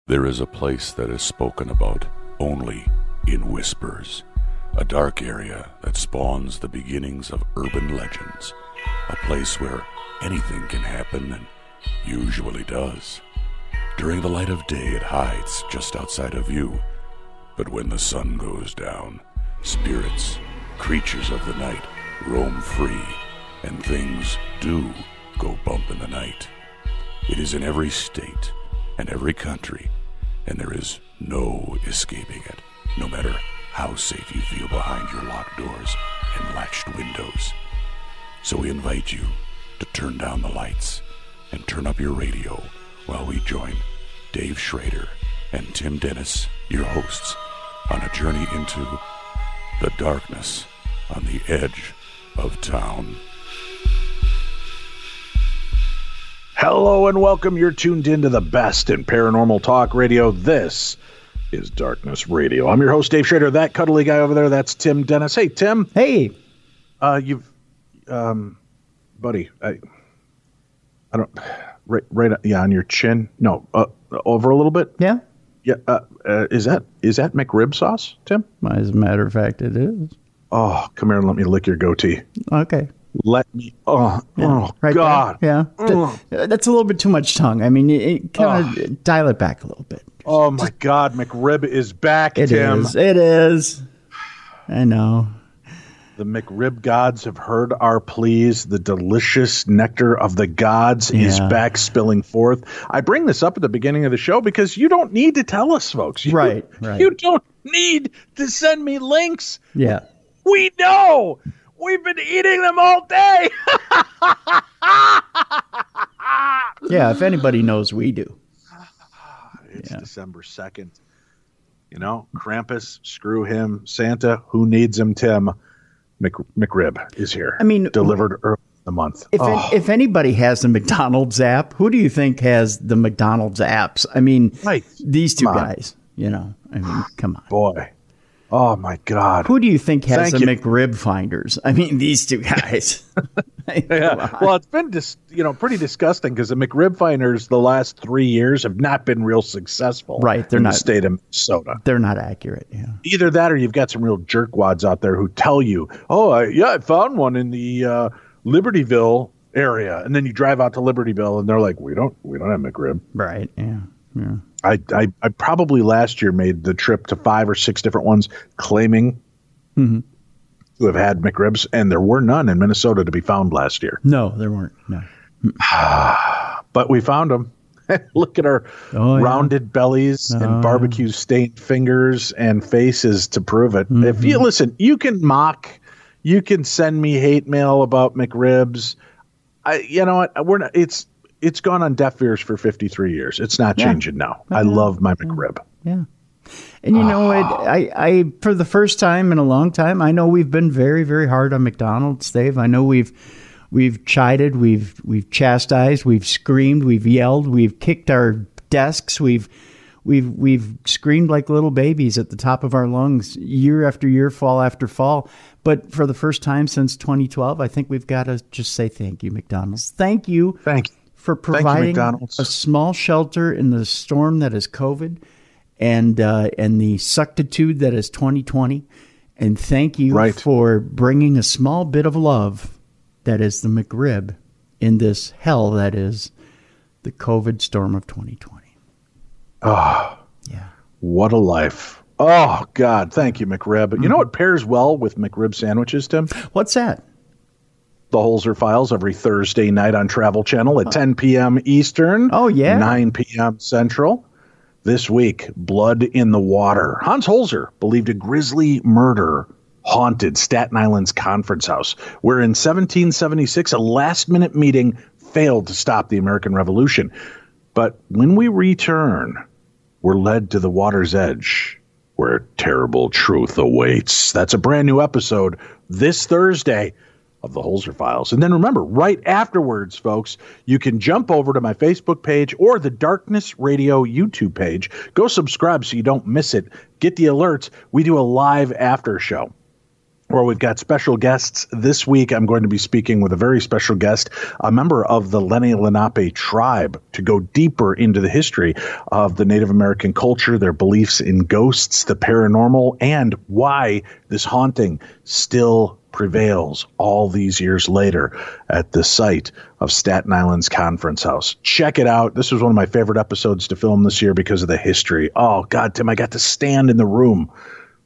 There is a place that is spoken about only in whispers, a dark area that spawns the beginnings of urban legends, a place where anything can happen and usually does. During the light of day, it hides just outside of view, but when the sun goes down, spirits, creatures of the night, roam free, and things do go bump in the night. It is in every state and every country, and there is no escaping it, no matter how safe you feel behind your locked doors and latched windows. So we invite you to turn down the lights and turn up your radio while we join Dave Schrader and Tim Dennis, your hosts, on a journey into the darkness on the edge of town. Hello and welcome. You're tuned into the best in paranormal talk radio. This is Darkness Radio. I'm your host, Dave Schrader. That cuddly guy over there, that's Tim Dennis. Hey, Tim. Hey. Buddy, I don't, right, yeah, on your chin. No, over a little bit. Yeah. Yeah. Is that McRib sauce, Tim? As a matter of fact, it is. Oh, come here and let me lick your goatee. Okay. Let me. Oh, yeah, oh right God. There. Yeah. That's a little bit too much tongue. I mean, it kind of dial it back a little bit. Oh my God, McRib is back, Tim. It is. I know. The McRib gods have heard our pleas. The delicious nectar of the gods is back spilling forth. I bring this up at the beginning of the show because you don't need to tell us, folks. Right. You don't need to send me links. Yeah. We know. We've been eating them all day. Yeah, if anybody knows, we do. It's December 2nd. You know, Krampus, screw him. Santa, who needs him? Tim. McRib is here. I mean, delivered early in the month. If anybody has the McDonald's app, who do you think has the McDonald's apps? I mean, these two guys, you know, I mean, come on. Boy. Oh, my God. Who do you think has the McRib finders? I mean, these two guys. Yeah. Well, it's been pretty disgusting because the McRib finders the last 3 years have not been real successful. Right. They're in not, the state of Minnesota. They're not accurate. Yeah. Either that or you've got some real jerkwads out there who tell you, I found one in the Libertyville area. And then you drive out to Libertyville and they're like, we don't have McRib. Right. Yeah. Yeah. I probably last year made the trip to 5 or 6 different ones claiming to have had McRibs, and there were none in Minnesota to be found last year. No, there weren't. No. But we found them. Look at our rounded bellies and barbecue stained fingers and faces to prove it. Mm-hmm. If you listen, you can mock, you can send me hate mail about McRibs. You know what? It's gone on deaf ears for 53 years. It's not changing now. I love my McRib. Yeah. And you know what? I for the first time in a long time, I know we've been very, very hard on McDonald's, Dave. I know we've chided, we've chastised, we've screamed, we've yelled, we've kicked our desks, we've screamed like little babies at the top of our lungs year after year, fall after fall. But for the first time since 2012, I think we've got to just say thank you, McDonald's. Thank you. For providing a small shelter in the storm that is COVID and the suctitude that is 2020. And thank you for bringing a small bit of love that is the McRib in this hell that is the COVID storm of 2020. Oh, yeah. What a life. Oh, God. Thank you, McRib. You know what pairs well with McRib sandwiches, Tim? What's that? The Holzer Files every Thursday night on Travel Channel at 10 p.m. Eastern. Oh, yeah. 9 p.m. Central. This week, Blood in the Water. Hans Holzer believed a grisly murder haunted Staten Island's conference house, where in 1776, a last-minute meeting failed to stop the American Revolution. But when we return, we're led to the water's edge, where terrible truth awaits. That's a brand new episode this Thursday of the Holzer Files. And then remember, right afterwards, folks, you can jump over to my Facebook page or the Darkness Radio YouTube page. Go subscribe so you don't miss it. Get the alerts. We do a live after show where we've got special guests. This week, I'm going to be speaking with a very special guest, a member of the Lenni Lenape tribe, to go deeper into the history of the Native American culture, their beliefs in ghosts, the paranormal, and why this haunting still prevails all these years later at the site of Staten Island's Conference House. Check it out. This was one of my favorite episodes to film this year because of the history. Oh, God, Tim, I got to stand in the room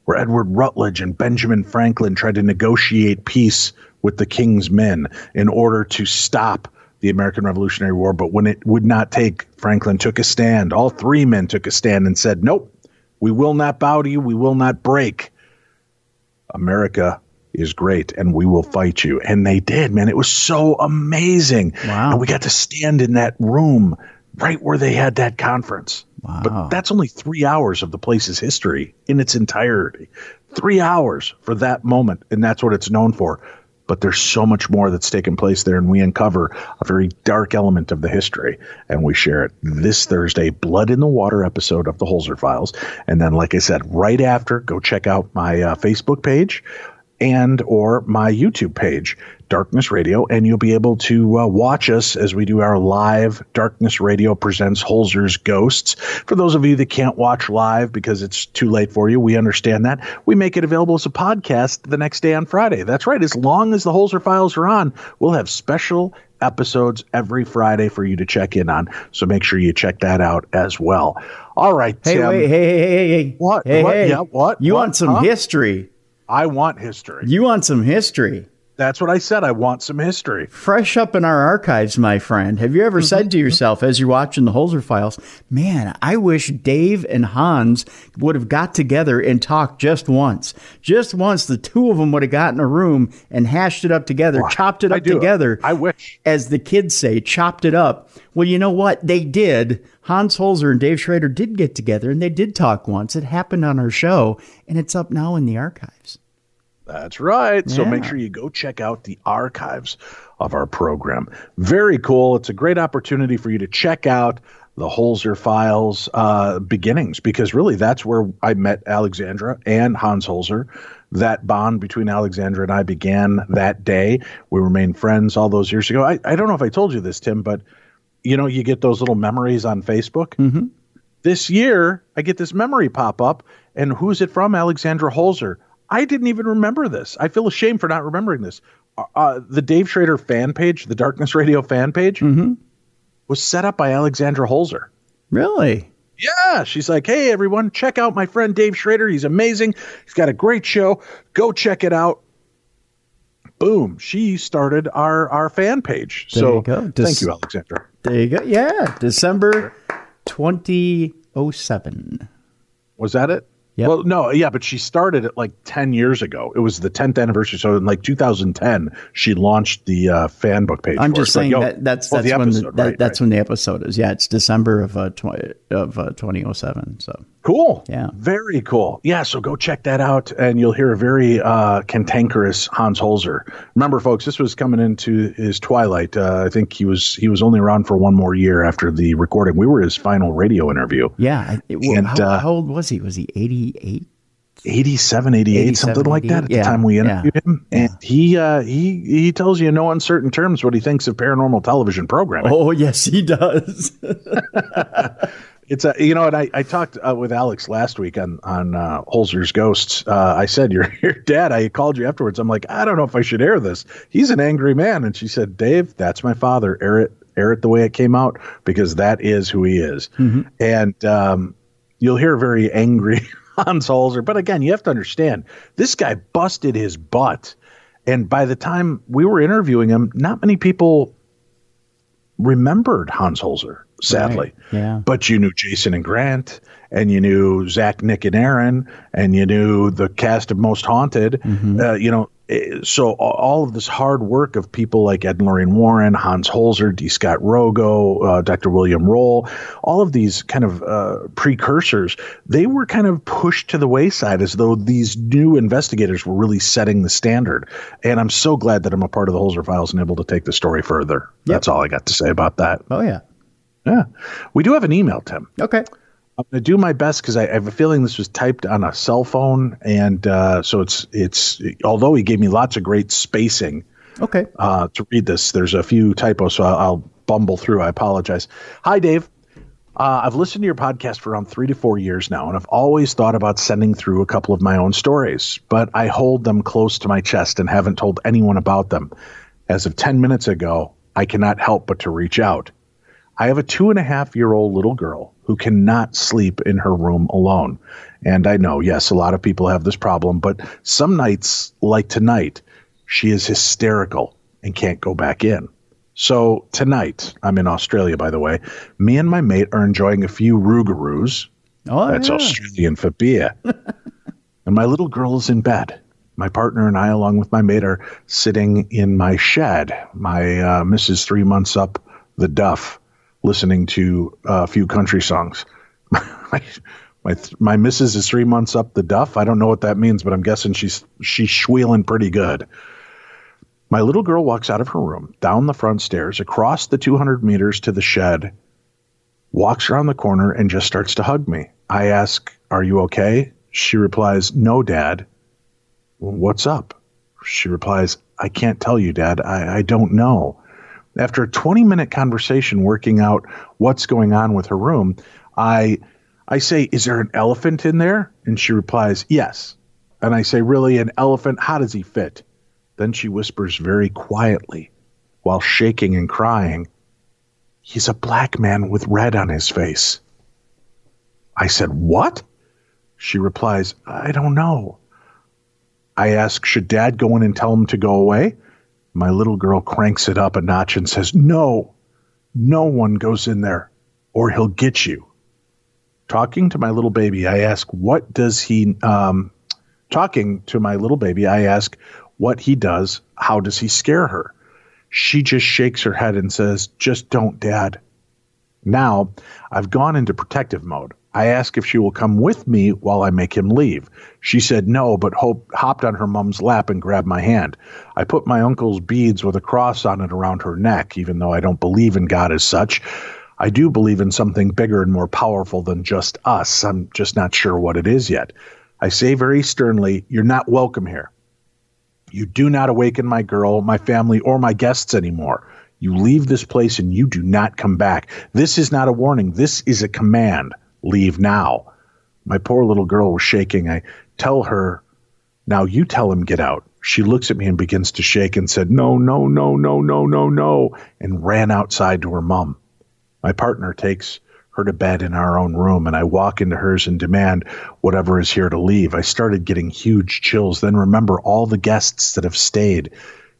where Edward Rutledge and Benjamin Franklin tried to negotiate peace with the King's men in order to stop the American Revolutionary War. But when it would not take, Franklin took a stand. All three men took a stand and said, nope, we will not bow to you. We will not break. America is great, and we will fight you. And they did, man. It was so amazing. Wow. And we got to stand in that room right where they had that conference. Wow. But that's only 3 hours of the place's history in its entirety. 3 hours for that moment, and that's what it's known for. But there's so much more that's taken place there, and we uncover a very dark element of the history, and we share it this Thursday, Blood in the Water episode of the Holzer Files. And then, like I said, right after, go check out my Facebook page and or my YouTube page, Darkness Radio, and you'll be able to watch us as we do our live Darkness Radio Presents Holzer's Ghosts. For those of you that can't watch live because it's too late for you, we understand that. We make it available as a podcast the next day on Friday. That's right. As long as the Holzer Files are on, we'll have special episodes every Friday for you to check in on. So make sure you check that out as well. All right, Hey, Tim. wait, hey. What? Hey, What? hey. Yeah, what? You What? want some Huh? history? I want history. You want some history? That's what I said. I want some history. Fresh up in our archives, my friend. Have you ever said to yourself as you're watching the Holzer Files, man, I wish Dave and Hans would have got together and talked just once. Just once, the two of them would have got in a room and hashed it up together, chopped it up together. I wish. As the kids say, chopped it up. Well, you know what? They did. Hans Holzer and Dave Schrader did get together, and they did talk once. It happened on our show, and it's up now in the archives. That's right. So Yeah. make sure you go check out the archives of our program. Very cool. It's a great opportunity for you to check out the Holzer Files beginnings, because really that's where I met Alexandra and Hans Holzer. That bond between Alexandra and I began that day. We remained friends all those years ago. I don't know if I told you this, Tim, but you know, you get those little memories on Facebook. Mm-hmm. This year, I get this memory pop up, and who's it from? Alexandra Holzer. I didn't even remember this. I feel ashamed for not remembering this. The Dave Schrader fan page, the Darkness Radio fan page, was set up by Alexandra Holzer. Really? Yeah. She's like, hey, everyone, check out my friend Dave Schrader. He's amazing. He's got a great show. Go check it out. Boom. She started our fan page. There So you go. thank you, Alexandra. There you go. Yeah. December 2007. Was that it? Yep. Well, no, yeah, but she started it like 10 years ago. It was the 10th anniversary. So in like 2010, she launched the fan book page. I'm for just us. Like, saying yo, that's well, the when episode, that's when the episode is. Yeah, it's December of 2007. So Cool. Yeah. Very cool. Yeah, so go check that out, and you'll hear a very cantankerous Hans Holzer. Remember, folks, this was coming into his twilight. I think he was only around for one more year after the recording. We were his final radio interview. yeah. How old was he? Was he 88? 87, 88, something like that at the time we interviewed him. And he tells you in no uncertain terms what he thinks of paranormal television programming. Oh, yes, he does. It's and I talked with Alex last week on Holzer's Ghosts. I said, your dad, I called you afterwards. I'm like, I don't know if I should air this. He's an angry man. And she said, Dave, that's my father. Air it the way it came out, because that is who he is. Mm-hmm. And you'll hear a very angry Hans Holzer. But again, you have to understand, this guy busted his butt. And by the time we were interviewing him, not many people remembered Hans Holzer, sadly. Right. Yeah. But you knew Jason and Grant, and you knew Zach, Nick, and Aaron, and you knew the cast of Most Haunted. Mm-hmm. So all of this hard work of people like Ed and Lorraine Warren, Hans Holzer, D. Scott Rogo, Dr. William Roll, all of these kind of precursors, they were kind of pushed to the wayside as though these new investigators were really setting the standard. And I'm so glad that I'm a part of the Holzer Files and able to take the story further. That's all I got to say about that. Oh, yeah. Yeah. We do have an email, Tim. Okay. I'm going to do my best because I have a feeling this was typed on a cell phone. And so it's although he gave me lots of great spacing to read this, there's a few typos, so I'll bumble through. I apologize. Hi, Dave. I've listened to your podcast for around 3 to 4 years now, and I've always thought about sending through a couple of my own stories, but I hold them close to my chest and haven't told anyone about them. As of 10 minutes ago, I cannot help but to reach out. I have a 2.5-year-old little girl who cannot sleep in her room alone. And I know, yes, a lot of people have this problem, but some nights, like tonight, she is hysterical and can't go back in. So tonight, I'm in Australia, by the way, me and my mate are enjoying a few Rougarous. That's Australian for beer. And my little girl is in bed. My partner and I, along with my mate, are sitting in my shed. My missus 3 months up the duff, listening to a few country songs. My missus is 3 months up the duff. I don't know what that means, but I'm guessing she's squealing pretty good. My little girl walks out of her room, down the front stairs, across the 200 meters to the shed, walks around the corner, and just starts to hug me. I ask, "Are you okay?" She replies, "No, Dad." "What's up?" She replies, "I can't tell you, Dad. I don't know." After a 20-minute conversation working out what's going on with her room, I say, "Is there an elephant in there?" And she replies, "Yes." And I say, "Really, an elephant? How does he fit?" Then she whispers very quietly, while shaking and crying, "He's a black man with red on his face." I said, "What?" She replies, "I don't know." I ask, "Should Dad go in and tell him to go away?" My little girl cranks it up a notch and says, "No, no one goes in there, or he'll get you." Talking to my little baby, I ask, talking to my little baby, I ask what he does. How does he scare her? She just shakes her head and says, "Just don't, Dad." Now, I've gone into protective mode. I ask if she will come with me while I make him leave. She said no, but hopped on her mom's lap and grabbed my hand. I put my uncle's beads with a cross on it around her neck, even though I don't believe in God as such. I do believe in something bigger and more powerful than just us. I'm just not sure what it is yet. I say very sternly, "You're not welcome here. You do not awaken my girl, my family, or my guests anymore. You leave this place and you do not come back. This is not a warning. This is a command. Leave now." My poor little girl was shaking. I tell her, "Now you tell him get out." She looks at me and begins to shake and said, "No, no, no, no, no, no, no," and ran outside to her mom. My partner takes her to bed in our own room, and I walk into hers and demand whatever is here to leave. I started getting huge chills, then remember all the guests that have stayed,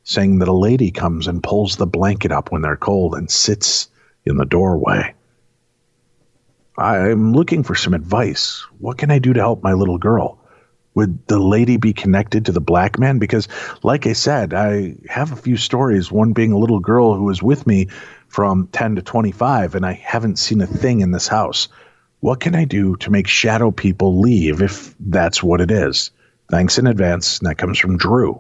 saying that a lady comes and pulls the blanket up when they're cold and sits in the doorway. I'm looking for some advice. What can I do to help my little girl? Would the lady be connected to the black man? Because, like I said, I have a few stories, one being a little girl who was with me from 10 to 25, and I haven't seen a thing in this house. What can I do to make shadow people leave if that's what it is? Thanks in advance. And that comes from Drew.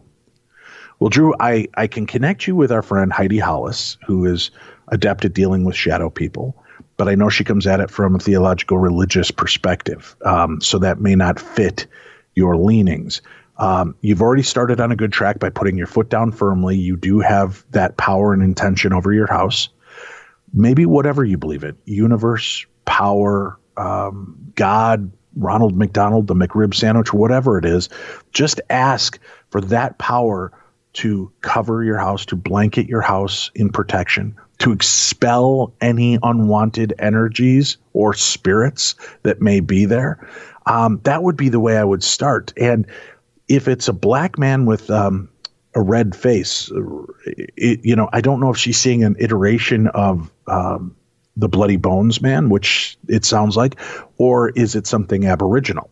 Well, Drew, I can connect you with our friend Heidi Hollis, who is adept at dealing with shadow people, but I know she comes at it from a theological religious perspective, so that may not fit your leanings. You've already started on a good track by putting your foot down firmly. You do have that power and intention over your house. Maybe whatever you believe in, universe, power, God, Ronald McDonald, the McRib sandwich, whatever it is, just ask for that power to cover your house, to blanket your house in protection, to expel any unwanted energies or spirits that may be there. That would be the way I would start. And if it's a black man with a red face, I don't know if she's seeing an iteration of the Bloody Bones man, which it sounds like, or is it something Aboriginal?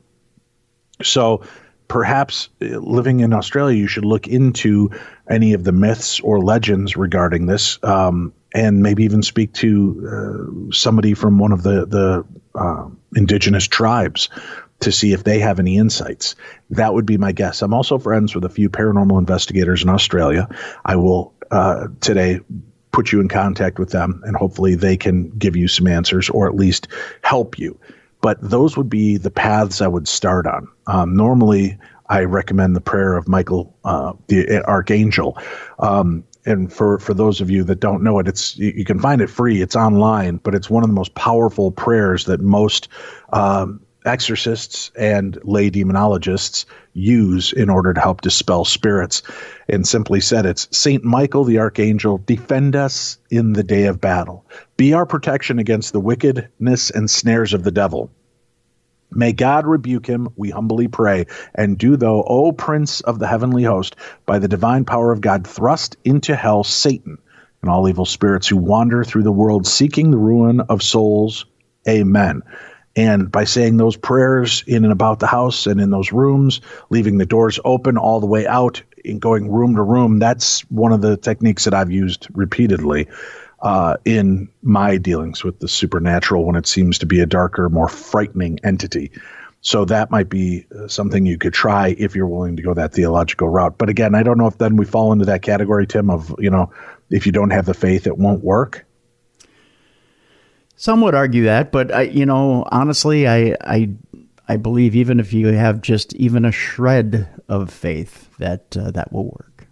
So perhaps living in Australia, you should look into any of the myths or legends regarding this, and maybe even speak to somebody from one of the indigenous tribes to see if they have any insights. That would be my guess. I'm also friends with a few paranormal investigators in Australia. I will today put you in contact with them, and hopefully they can give you some answers or at least help you. but those would be the paths I would start on. Normally, I recommend the prayer of Michael, the Archangel. And for those of you that don't know it, you can find it free. It's online, but it's one of the most powerful prayers that most exorcists and lay demonologists use in order to help dispel spirits. And simply said, it's Saint Michael the Archangel, defend us in the day of battle. Be our protection against the wickedness and snares of the devil. May God rebuke him, we humbly pray, and do thou, O Prince of the heavenly host, by the divine power of God, thrust into hell Satan and all evil spirits who wander through the world seeking the ruin of souls. Amen. And by saying those prayers in and about the house and in those rooms, leaving the doors open all the way out and going room to room, that's one of the techniques that I've used repeatedly in my dealings with the supernatural when it seems to be a darker, more frightening entity. So that might be something you could try if you're willing to go that theological route. But again, I don't know if then we fall into that category, Tim, of, if you don't have the faith, it won't work. Some would argue that, but honestly, I believe even if you have just even a shred of faith, that will work.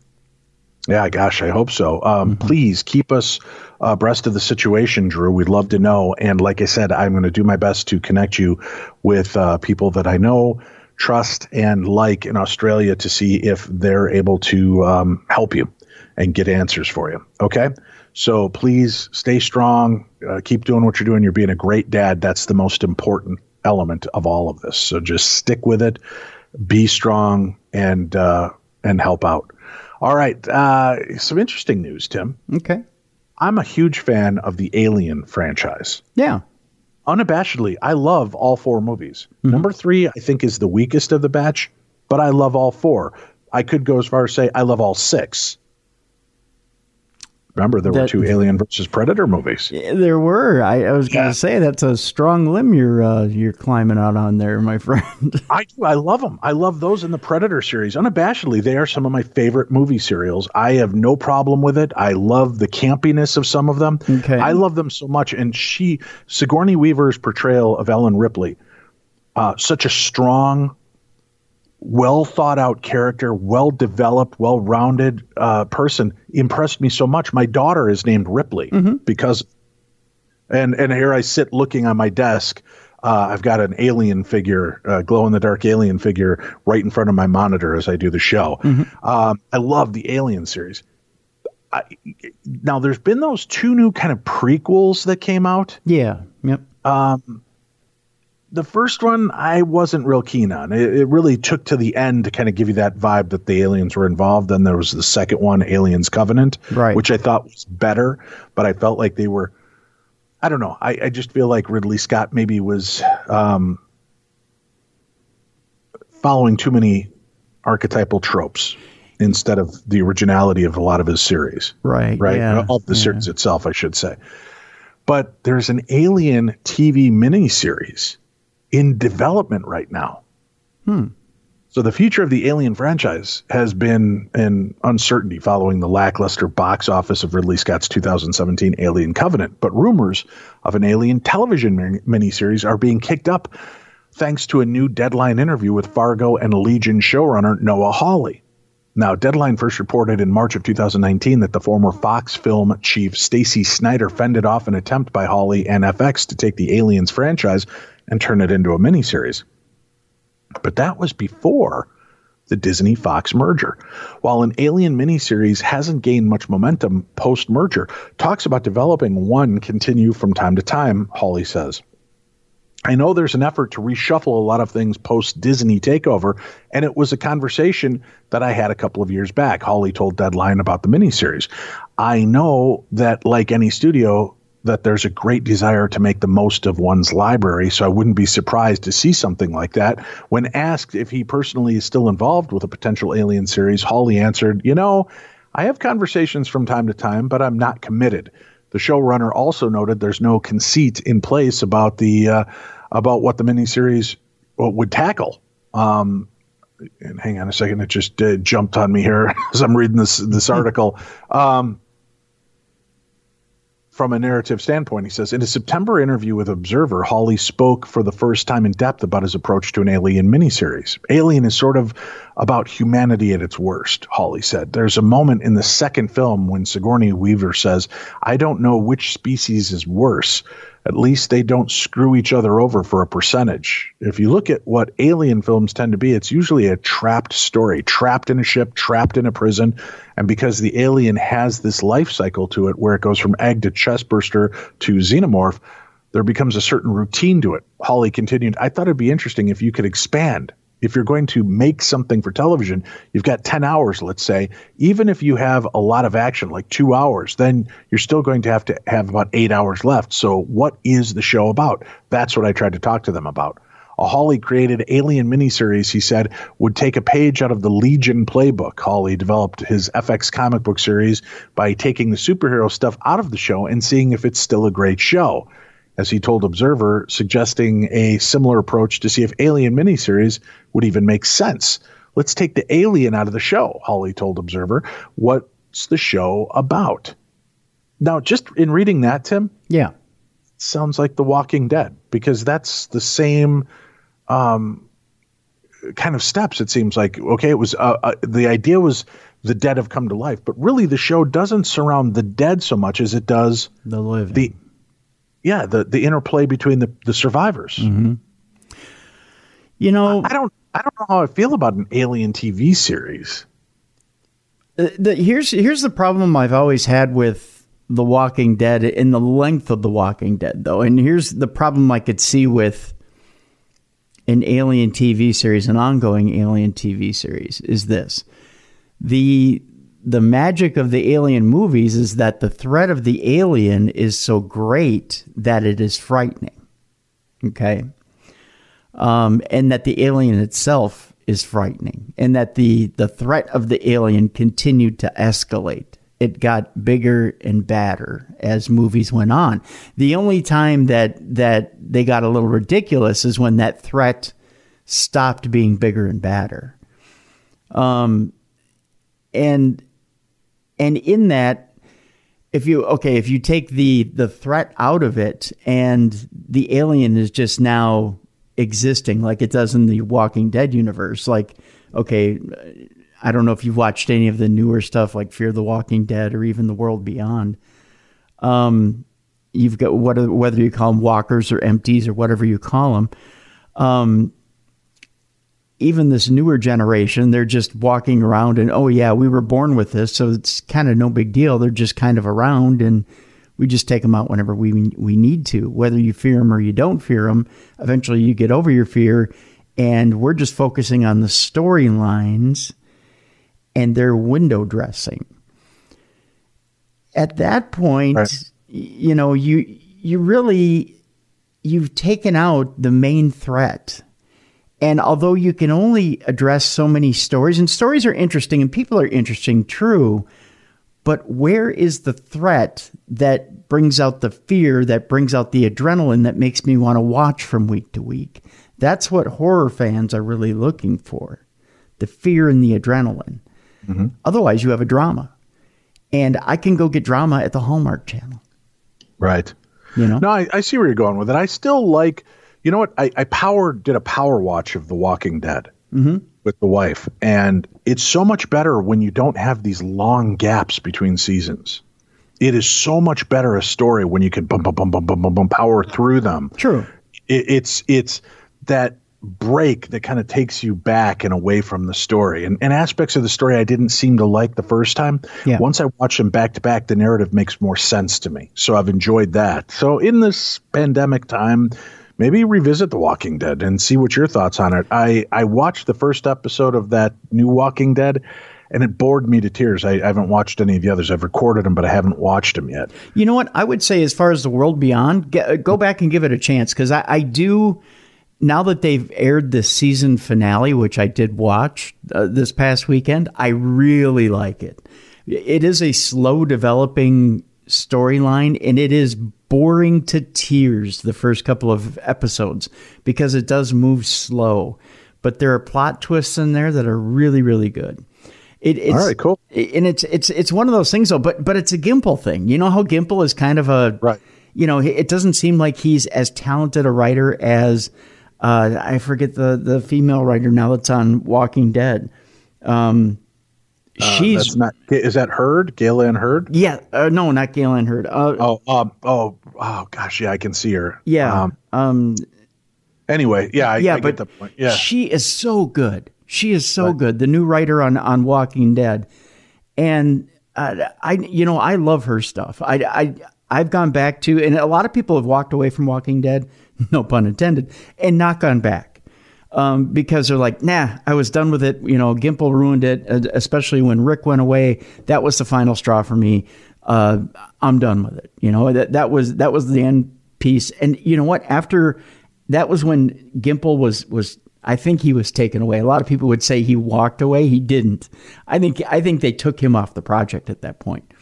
Yeah, gosh, I hope so. Please keep us abreast of the situation, Drew. We'd love to know. And like I said, I'm going to do my best to connect you with people that I know, trust, and like in Australia to see if they're able to help you and get answers for you. Okay? So please stay strong. Keep doing what you're doing. You're being a great dad. That's the most important element of all of this. So just stick with it, be strong, and help out. All right. Some interesting news, Tim. Okay. I'm a huge fan of the Alien franchise. Yeah. Unabashedly, I love all 4 movies. Number 3, I think, is the weakest of the batch, but I love all 4. I could go as far as say I love all 6. Remember, there were 2 Alien versus Predator movies. There were. I was going to say that's a strong limb you're climbing out on there, my friend. I do. I love them. I love those in the Predator series. Unabashedly, they are some of my favorite movie serials. I have no problem with it. I love the campiness of some of them. Okay. I love them so much. And Sigourney Weaver's portrayal of Ellen Ripley, such a strong, well thought out character, well developed, well rounded person, impressed me so much. My daughter is named Ripley because, and here I sit looking on my desk. I've got an alien figure, glow in the dark alien figure, right in front of my monitor as I do the show. I love the Alien series. Now there's been those 2 new kind of prequels that came out. Yeah. Yep. The first one I wasn't real keen on. It really took to the end to kind of give you that vibe that the aliens were involved. Then there was the second one, Aliens Covenant, which I thought was better, but I felt like they were, I don't know. I just feel like Ridley Scott maybe was following too many archetypal tropes instead of the originality of a lot of his series. Right. Yeah. Of the series itself, I should say. But there's an Alien TV miniseries in development right now. So the future of the Alien franchise has been in uncertainty following the lackluster box office of Ridley Scott's 2017 Alien Covenant. But rumors of an Alien television miniseries are being kicked up thanks to a new Deadline interview with Fargo and Legion showrunner Noah Hawley. Now, Deadline first reported in March of 2019 that the former Fox film chief Stacy Snyder fended off an attempt by Hawley and FX to take the Aliens franchise and turn it into a miniseries. But that was before the Disney-Fox merger. While an Alien miniseries hasn't gained much momentum post-merger, talks about developing one continue from time to time, Hawley says. I know there's an effort to reshuffle a lot of things post-Disney takeover, and it was a conversation that I had a couple of years back. Hawley told Deadline about the miniseries. I know that, like any studio, that there's a great desire to make the most of one's library, so I wouldn't be surprised to see something like that. When asked if he personally is still involved with a potential Alien series, Hawley answered, I have conversations from time to time, but I'm not committed. The showrunner also noted there's no conceit in place about about what the miniseries would tackle. And hang on a second, it just jumped on me here as I'm reading this article. from a narrative standpoint, he says, in a September interview with Observer, Hawley spoke for the first time in depth about his approach to an Alien miniseries. Alien is sort of about humanity at its worst, Hawley said. There's a moment in the second film when Sigourney Weaver says, I don't know which species is worse. At least they don't screw each other over for a percentage. If you look at what Alien films tend to be, it's usually a trapped story, trapped in a ship, trapped in a prison. And because the alien has this life cycle to it where it goes from egg to chestburster to xenomorph, there becomes a certain routine to it. Hawley continued, I thought it'd be interesting if you could expand. If you're going to make something for television, you've got 10 hours, let's say. Even if you have a lot of action, like 2 hours, then you're still going to have about 8 hours left. So what is the show about? That's what I tried to talk to them about. A Hawley created Alien miniseries, he said, would take a page out of the Legion playbook. Hawley developed his FX comic book series by taking the superhero stuff out of the show and seeing if it's still a great show. As he told Observer, suggesting a similar approach to see if Alien miniseries would even make sense. Let's take the alien out of the show, Hawley told Observer. What's the show about? Now, just in reading that, Tim, yeah, it sounds like The Walking Dead, because that's the same kind of steps. It seems like, okay, it was the idea was the dead have come to life, but really the show doesn't surround the dead so much as it does the living. The interplay between the survivors. Mm-hmm. You know, I don't know how I feel about an Alien TV series. Here's the problem I've always had with The Walking Dead and the length of The Walking Dead, though. And here's the problem I could see with an Alien TV series, an ongoing Alien TV series, is this. The magic of the Alien movies is that the threat of the alien is so great that it is frightening. Okay. And that the alien itself is frightening, and that the threat of the alien continued to escalate. It got bigger and badder as movies went on. The only time that they got a little ridiculous is when that threat stopped being bigger and badder. And in that, if you take the threat out of it and the alien is just now existing like it does in the Walking Dead universe, like, okay, I don't know if you've watched any of the newer stuff like Fear the Walking Dead or even The World Beyond. You've got whether you call them walkers or empties or whatever you call them. Even this newer generation, they're just walking around and, oh yeah, we were born with this, so it's kind of no big deal. They're just kind of around, and we just take them out whenever we need to. Whether you fear them or you don't fear them, eventually you get over your fear, and we're just focusing on the storylines and their window dressing. At that point, right, you've taken out the main threat. And although you can only address so many stories, and stories are interesting and people are interesting, true, but where is the threat that brings out the fear, that brings out the adrenaline, that makes me want to watch from week to week? That's what horror fans are really looking for, the fear and the adrenaline. Mm-hmm. Otherwise, you have a drama. And I can go get drama at the Hallmark Channel. Right. No, I see where you're going with it. I still like... You know what? I did a power watch of The Walking Dead with the wife, and it's so much better when you don't have these long gaps between seasons. It is so much better a story when you can power through them. True. It's that break that kind of takes you back and away from the story. And aspects of the story I didn't seem to like the first time. Yeah. Once I watch them back to back, the narrative makes more sense to me. So I've enjoyed that. So in this pandemic time, maybe revisit The Walking Dead and see what your thoughts on it. I watched the first episode of that new Walking Dead, and it bored me to tears. I haven't watched any of the others. I've recorded them, but I haven't watched them yet. You know what? I would say as far as The World Beyond, go back and give it a chance, because I do, now that they've aired the season finale, which I did watch this past weekend, I really like it. It is a slow developing storyline, and it is boring to tears the first couple of episodes because it does move slow, but there are plot twists in there that are really, really good. It's all right, cool. And it's one of those things though, but it's a Gimple thing. You know how Gimple is kind of a right. You know, it doesn't seem like he's as talented a writer as I forget the female writer now that's on Walking Dead. Is that Hurd? Galen Hurd? Yeah, no, not Galen Hurd. Oh gosh, yeah, I can see her. Yeah. Anyway, yeah, I get the point. Yeah, she is so good. She is so good. The new writer on Walking Dead, and I love her stuff. I've gone back to, and a lot of people have walked away from Walking Dead, no pun intended, and not gone back. Because they're like, nah, I was done with it. You know, Gimple ruined it, especially when Rick went away. That was the final straw for me. I'm done with it. You know, that was the end piece. And you know what? After that was when Gimple was I think he was taken away. A lot of people would say he walked away. He didn't. I think they took him off the project at that point.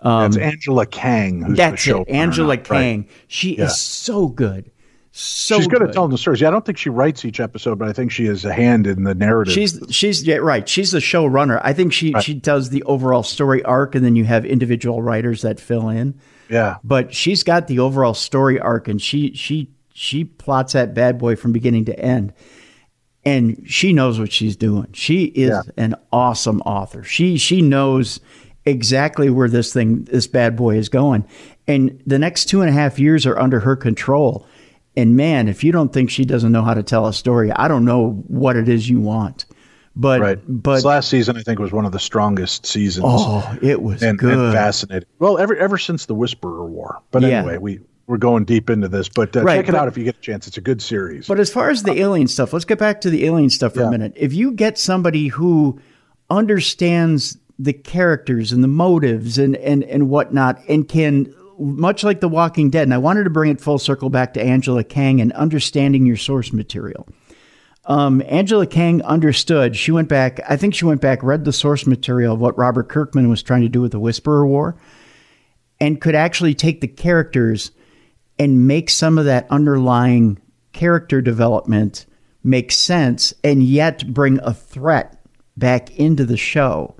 That's Angela Kang. Who's that's the show it. Angela Kang. Right. She is so good. She's good at telling the stories. Yeah, I don't think she writes each episode, but I think she has a hand in the narrative. She's right. She's the showrunner. I think she does the overall story arc, and then you have individual writers that fill in. Yeah, but she's got the overall story arc, and she plots that bad boy from beginning to end, and she knows what she's doing. She is an awesome author. She knows exactly where this bad boy is going, and the next 2.5 years are under her control. And man, if you don't think she doesn't know how to tell a story, I don't know what it is you want. But this last season, I think, was one of the strongest seasons. Oh, it was good and fascinating. Well, ever since the Whisperer War. But anyway, we're going deep into this. But check it out if you get a chance. It's a good series. But as far as the alien stuff, let's get back to the alien stuff for a minute. If you get somebody who understands the characters and the motives and whatnot, and can, much like The Walking Dead, and I wanted to bring it full circle back to Angela Kang and understanding your source material. Angela Kang understood. She went back, read the source material of what Robert Kirkman was trying to do with the Whisperer War, and could actually take the characters and make some of that underlying character development make sense, and yet bring a threat back into the show.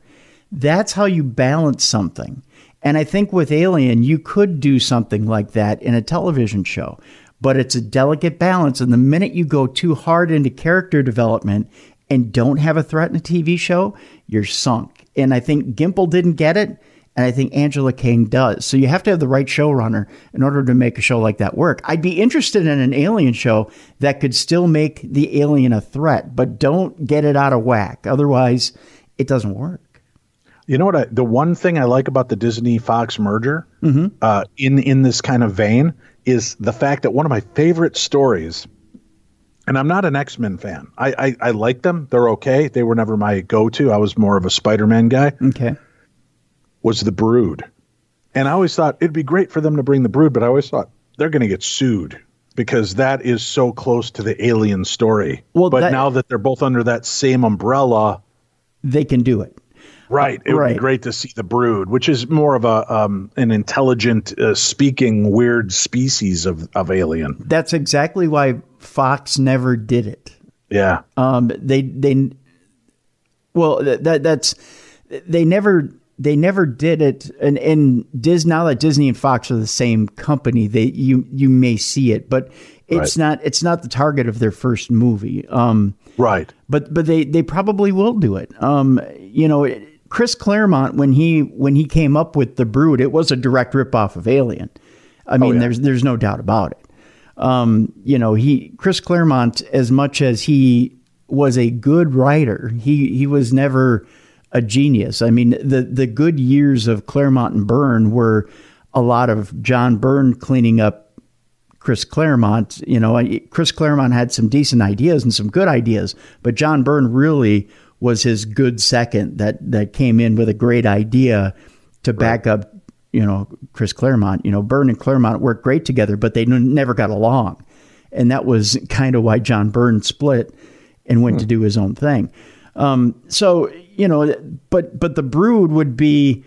That's how you balance something. And I think with Alien, you could do something like that in a television show, but it's a delicate balance. And the minute you go too hard into character development and don't have a threat in a TV show, you're sunk. And I think Gimple didn't get it, and I think Angela Kang does. So you have to have the right showrunner in order to make a show like that work. I'd be interested in an Alien show that could still make the alien a threat, but don't get it out of whack. Otherwise, it doesn't work. You know what? The one thing I like about the Disney-Fox merger in this kind of vein is the fact that one of my favorite stories, and I'm not an X-Men fan. I like them. They're okay. They were never my go-to. I was more of a Spider-Man guy. Okay. Was The Brood. And I always thought it'd be great for them to bring The Brood, but I always thought they're going to get sued because that is so close to the Alien story. Well, but now that they're both under that same umbrella, they can do it. Right. It would be great to see The Brood, which is more of an intelligent, speaking, weird species of alien. That's exactly why Fox never did it. Yeah. They never did it. And now that Disney and Fox are the same company, you may see it, but it's not the target of their first movie. Right. But they probably will do it. Chris Claremont, when he came up with The Brood, it was a direct ripoff of Alien. I mean, there's no doubt about it. Chris Claremont, as much as he was a good writer, he was never a genius. I mean, the good years of Claremont and Byrne were a lot of John Byrne cleaning up Chris Claremont. Chris Claremont had some decent ideas and some good ideas, but John Byrne really was his good second that came in with a great idea to back up, Chris Claremont. Byrne and Claremont worked great together, but they never got along. And that was kind of why John Byrne split and went to do his own thing. But The Brood would be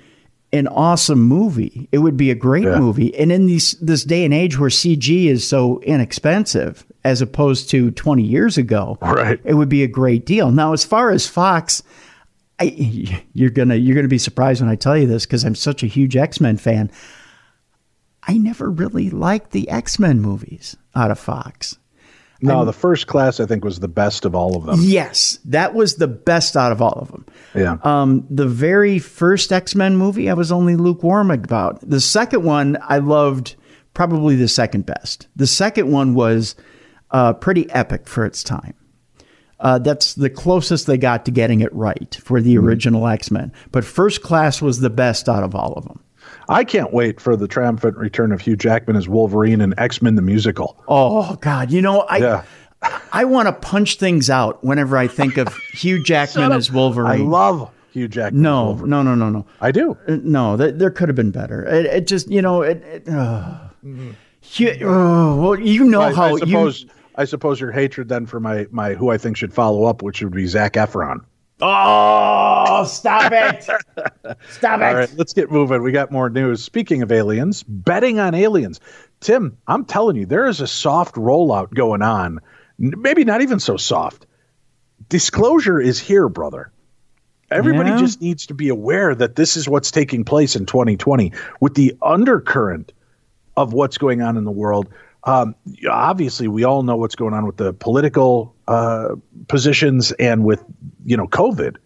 an awesome movie. It would be a great movie. And in this day and age where CG is so inexpensive, as opposed to 20 years ago, it would be a great deal. Now, as far as Fox, You're gonna be surprised when I tell you this, because I'm such a huge X-Men fan. I never really liked the X-Men movies out of Fox. No, the First Class, I think, was the best of all of them. Yes, that was the best out of all of them. Yeah. The very first X-Men movie, I was only lukewarm about. The second one, I loved probably the second best. The second one was pretty epic for its time. That's the closest they got to getting it right for the original X-Men. But First Class was the best out of all of them. I can't wait for the triumphant return of Hugh Jackman as Wolverine and X-Men the Musical. Oh, God. I want to punch things out whenever I think of Hugh Jackman as Wolverine. I love Hugh Jackman as Wolverine. No. I do. No, there could have been better. It just, well, I suppose your hatred then for my who I think should follow up, which would be Zac Efron. Oh, stop it. Stop it. All right, let's get moving. We got more news. Speaking of aliens, betting on aliens. Tim, I'm telling you, there is a soft rollout going on. Maybe not even so soft. Disclosure is here, brother. Everybody just needs to be aware that this is what's taking place in 2020 with the undercurrent of what's going on in the world. Obviously, we all know what's going on with the political positions and with, COVID.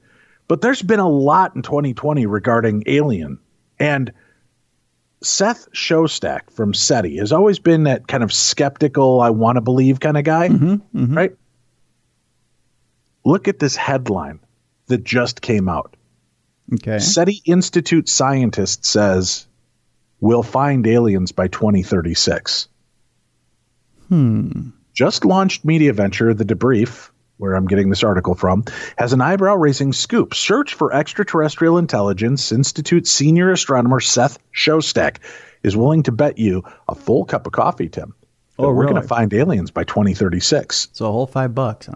But there's been a lot in 2020 regarding Alien. And Seth Shostak from SETI has always been that kind of skeptical, I want to believe kind of guy, right? Look at this headline that just came out. Okay. SETI Institute scientist says we'll find aliens by 2036. Just launched media venture The Debrief, where I'm getting this article from, has an eyebrow-raising scoop. Search for extraterrestrial intelligence. Institute senior astronomer Seth Shostak is willing to bet you a full cup of coffee, Tim, that we're going to find aliens by 2036. It's a whole $5, huh?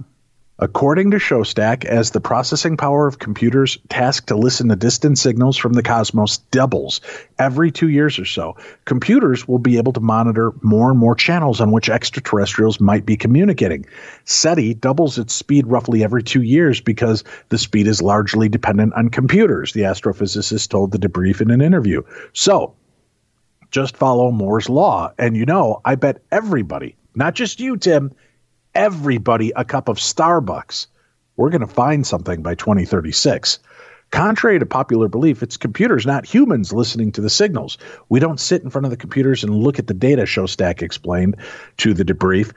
According to Shostak, as the processing power of computers tasked to listen to distant signals from the cosmos doubles every 2 years or so, computers will be able to monitor more and more channels on which extraterrestrials might be communicating. SETI doubles its speed roughly every 2 years because the speed is largely dependent on computers, the astrophysicist told The Debrief in an interview. So, just follow Moore's law. And I bet everybody, not just you, Tim, everybody a cup of Starbucks. We're going to find something by 2036. Contrary to popular belief, it's computers, not humans, listening to the signals. We don't sit in front of the computers and look at the data, Shostak explained to The Debrief.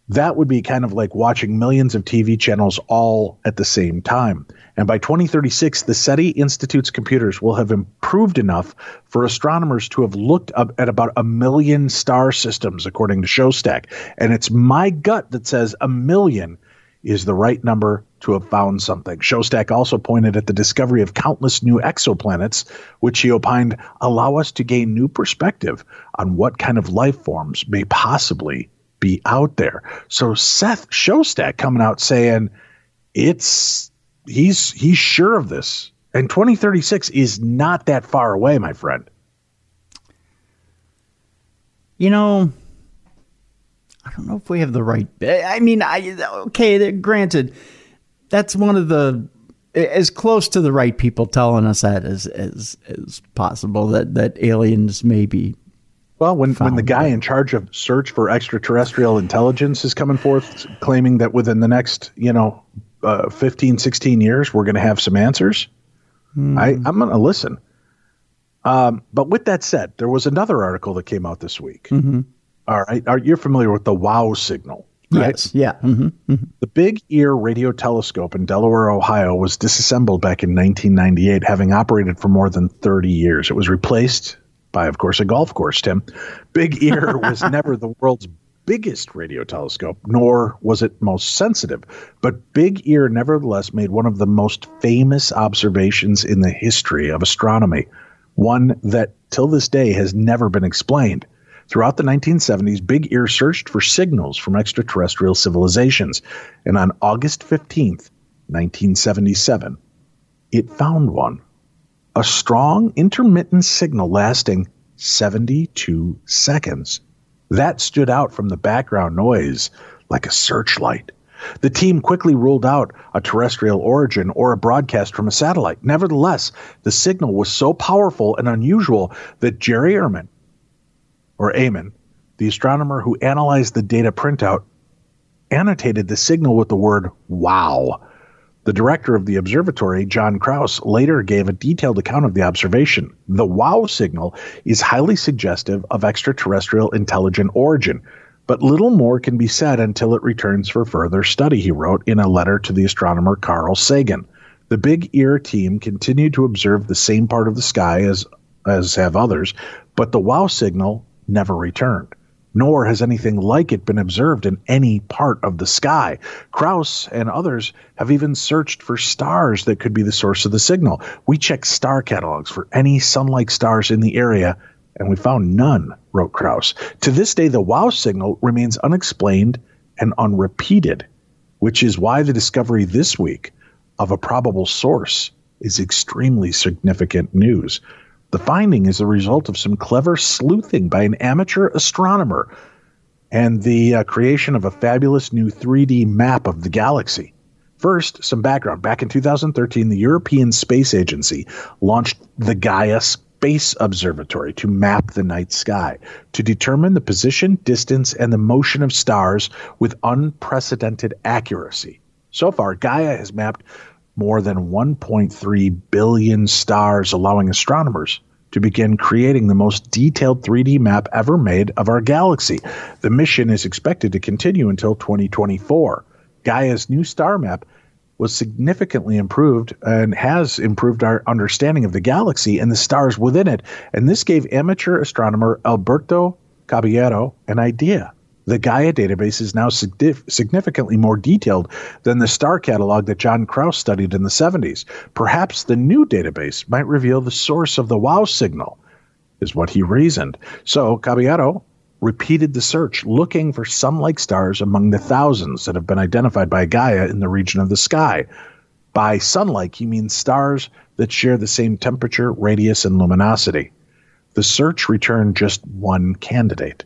That would be kind of like watching millions of TV channels all at the same time. And by 2036, the SETI Institute's computers will have improved enough for astronomers to have looked up at about 1 million star systems, according to Shostak. And it's my gut that says 1 million is the right number to have found something. Shostak also pointed at the discovery of countless new exoplanets, which he opined allow us to gain new perspective on what kind of life forms may possibly be out there. So Seth Shostak coming out saying he's sure of this, and 2036 is not that far away, my friend. I don't know if we have the right. Granted, that's one of the as close to the right people telling us that as possible that aliens may be. Well, when the guy in charge of search for extraterrestrial intelligence is coming forth claiming that within the next, 15, 16 years, we're going to have some answers, I'm going to listen. But with that said, there was another article that came out this week. All right. You're familiar with the WoW signal, right? Yes. Yeah. The Big Ear radio telescope in Delaware, Ohio was disassembled back in 1998, having operated for more than 30 years. It was replaced by, of course, a golf course, Tim. Big Ear was never the world's biggest radio telescope, nor was it most sensitive. But Big Ear nevertheless made one of the most famous observations in the history of astronomy, one that till this day has never been explained. Throughout the 1970s, Big Ear searched for signals from extraterrestrial civilizations, and on August 15th, 1977, it found one. A strong intermittent signal lasting 72 seconds. That stood out from the background noise like a searchlight. The team quickly ruled out a terrestrial origin or a broadcast from a satellite. Nevertheless, the signal was so powerful and unusual that Jerry Ehrman, the astronomer who analyzed the data printout, annotated the signal with the word "wow." The director of the observatory, John Krause, later gave a detailed account of the observation. The "wow" signal is highly suggestive of extraterrestrial intelligent origin, but little more can be said until it returns for further study, he wrote in a letter to the astronomer Carl Sagan. The Big Ear team continued to observe the same part of the sky as have others, but the "wow" signal never returned. Nor has anything like it been observed in any part of the sky. Krause and others have even searched for stars that could be the source of the signal. We checked star catalogs for any sun-like stars in the area, and we found none, wrote Krause. To this day, the "wow" signal remains unexplained and unrepeated, which is why the discovery this week of a probable source is extremely significant news. The finding is the result of some clever sleuthing by an amateur astronomer and the creation of a fabulous new 3D map of the galaxy. First, some background. Back in 2013, the European Space Agency launched the Gaia Space Observatory to map the night sky, to determine the position, distance, and the motion of stars with unprecedented accuracy. So far, Gaia has mapped more than 1.3 billion stars, allowing astronomers to begin creating the most detailed 3D map ever made of our galaxy. The mission is expected to continue until 2024. Gaia's new star map was significantly improved and has improved our understanding of the galaxy and the stars within it, and this gave amateur astronomer Alberto Caballero an idea. The Gaia database is now significantly more detailed than the star catalog that John Krause studied in the 70s. Perhaps the new database might reveal the source of the "wow" signal, is what he reasoned. So Caballero repeated the search, looking for sun-like stars among the thousands that have been identified by Gaia in the region of the sky. By sun-like, he means stars that share the same temperature, radius, and luminosity. The search returned just one candidate.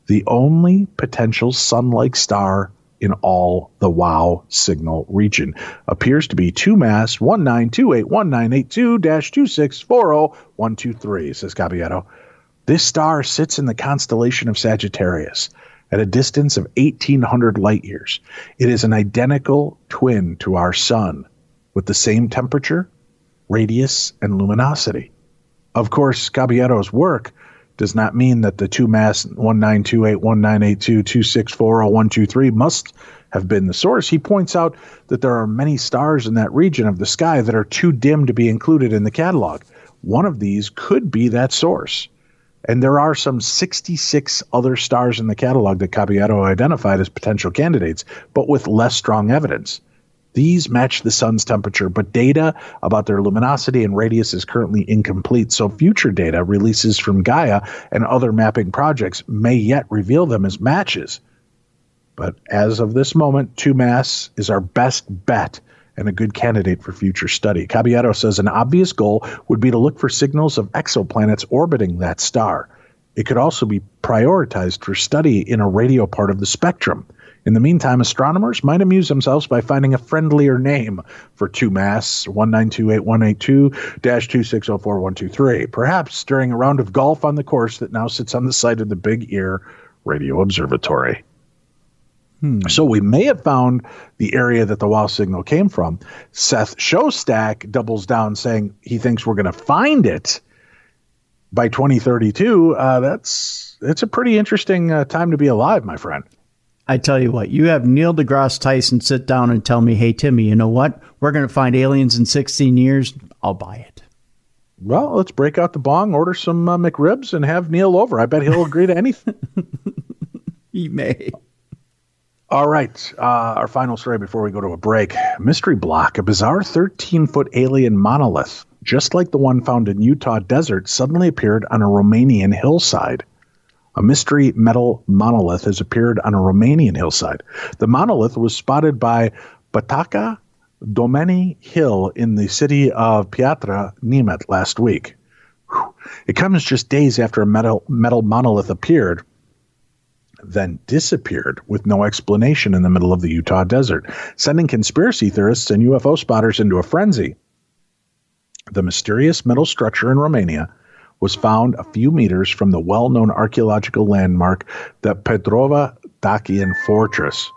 The only potential sun-like star in all the "wow" signal region appears to be 2MASS 1928198-2640123, says Caballero. This star sits in the constellation of Sagittarius at a distance of 1,800 light-years. It is an identical twin to our sun, with the same temperature, radius, and luminosity. Of course, Caballero's work does not mean that the 2MASS 1928198-2640123 must have been the source. He points out that there are many stars in that region of the sky that are too dim to be included in the catalog. One of these could be that source. And there are some 66 other stars in the catalog that Caballero identified as potential candidates, but with less strong evidence. These match the sun's temperature, but data about their luminosity and radius is currently incomplete, so future data releases from Gaia and other mapping projects may yet reveal them as matches. But as of this moment, 2MASS is our best bet and a good candidate for future study. Caballero says an obvious goal would be to look for signals of exoplanets orbiting that star. It could also be prioritized for study in a radio part of the spectrum. In the meantime, astronomers might amuse themselves by finding a friendlier name for 2MASS 1928182-2604123, perhaps during a round of golf on the course that now sits on the site of the Big Ear Radio Observatory. So we may have found the area that the "wow" signal came from. Seth Shostak doubles down, saying he thinks we're going to find it by 2032. It's a pretty interesting time to be alive, my friend. I tell you what, you have Neil deGrasse Tyson sit down and tell me, hey, Timmy, you know what? We're going to find aliens in 16 years. I'll buy it. Well, let's break out the bong, order some McRibs, and have Neil over. I bet he'll agree to anything. He may. All right. Our final story before we go to a break. Mystery Block, a bizarre 13-foot alien monolith, just like the one found in Utah desert, suddenly appeared on a Romanian hillside. A mystery metal monolith has appeared on a Romanian hillside. The monolith was spotted by Bataca Domeni Hill in the city of Piatra Neamț last week. It comes just days after a metal monolith appeared then disappeared with no explanation in the middle of the Utah desert, sending conspiracy theorists and UFO spotters into a frenzy. The mysterious metal structure in Romania was found a few meters from the well-known archaeological landmark, the Petrova Dacian Fortress.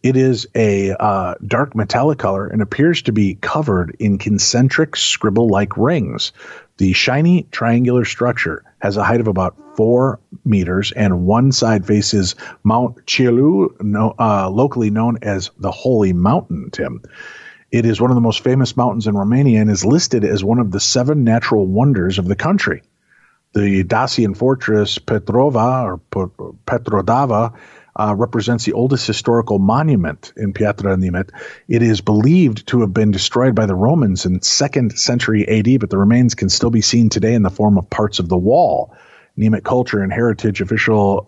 It is a dark metallic color and appears to be covered in concentric scribble-like rings. The shiny triangular structure has a height of about 4 meters, and one side faces Mount Cielu, locally known as the Holy Mountain, Tim. It is one of the most famous mountains in Romania and is listed as one of the 7 natural wonders of the country. The Dacian fortress Petrova or Petrodava represents the oldest historical monument in Piatra Neamț. It is believed to have been destroyed by the Romans in 2nd century AD, but the remains can still be seen today in the form of parts of the wall. Neamț culture and heritage official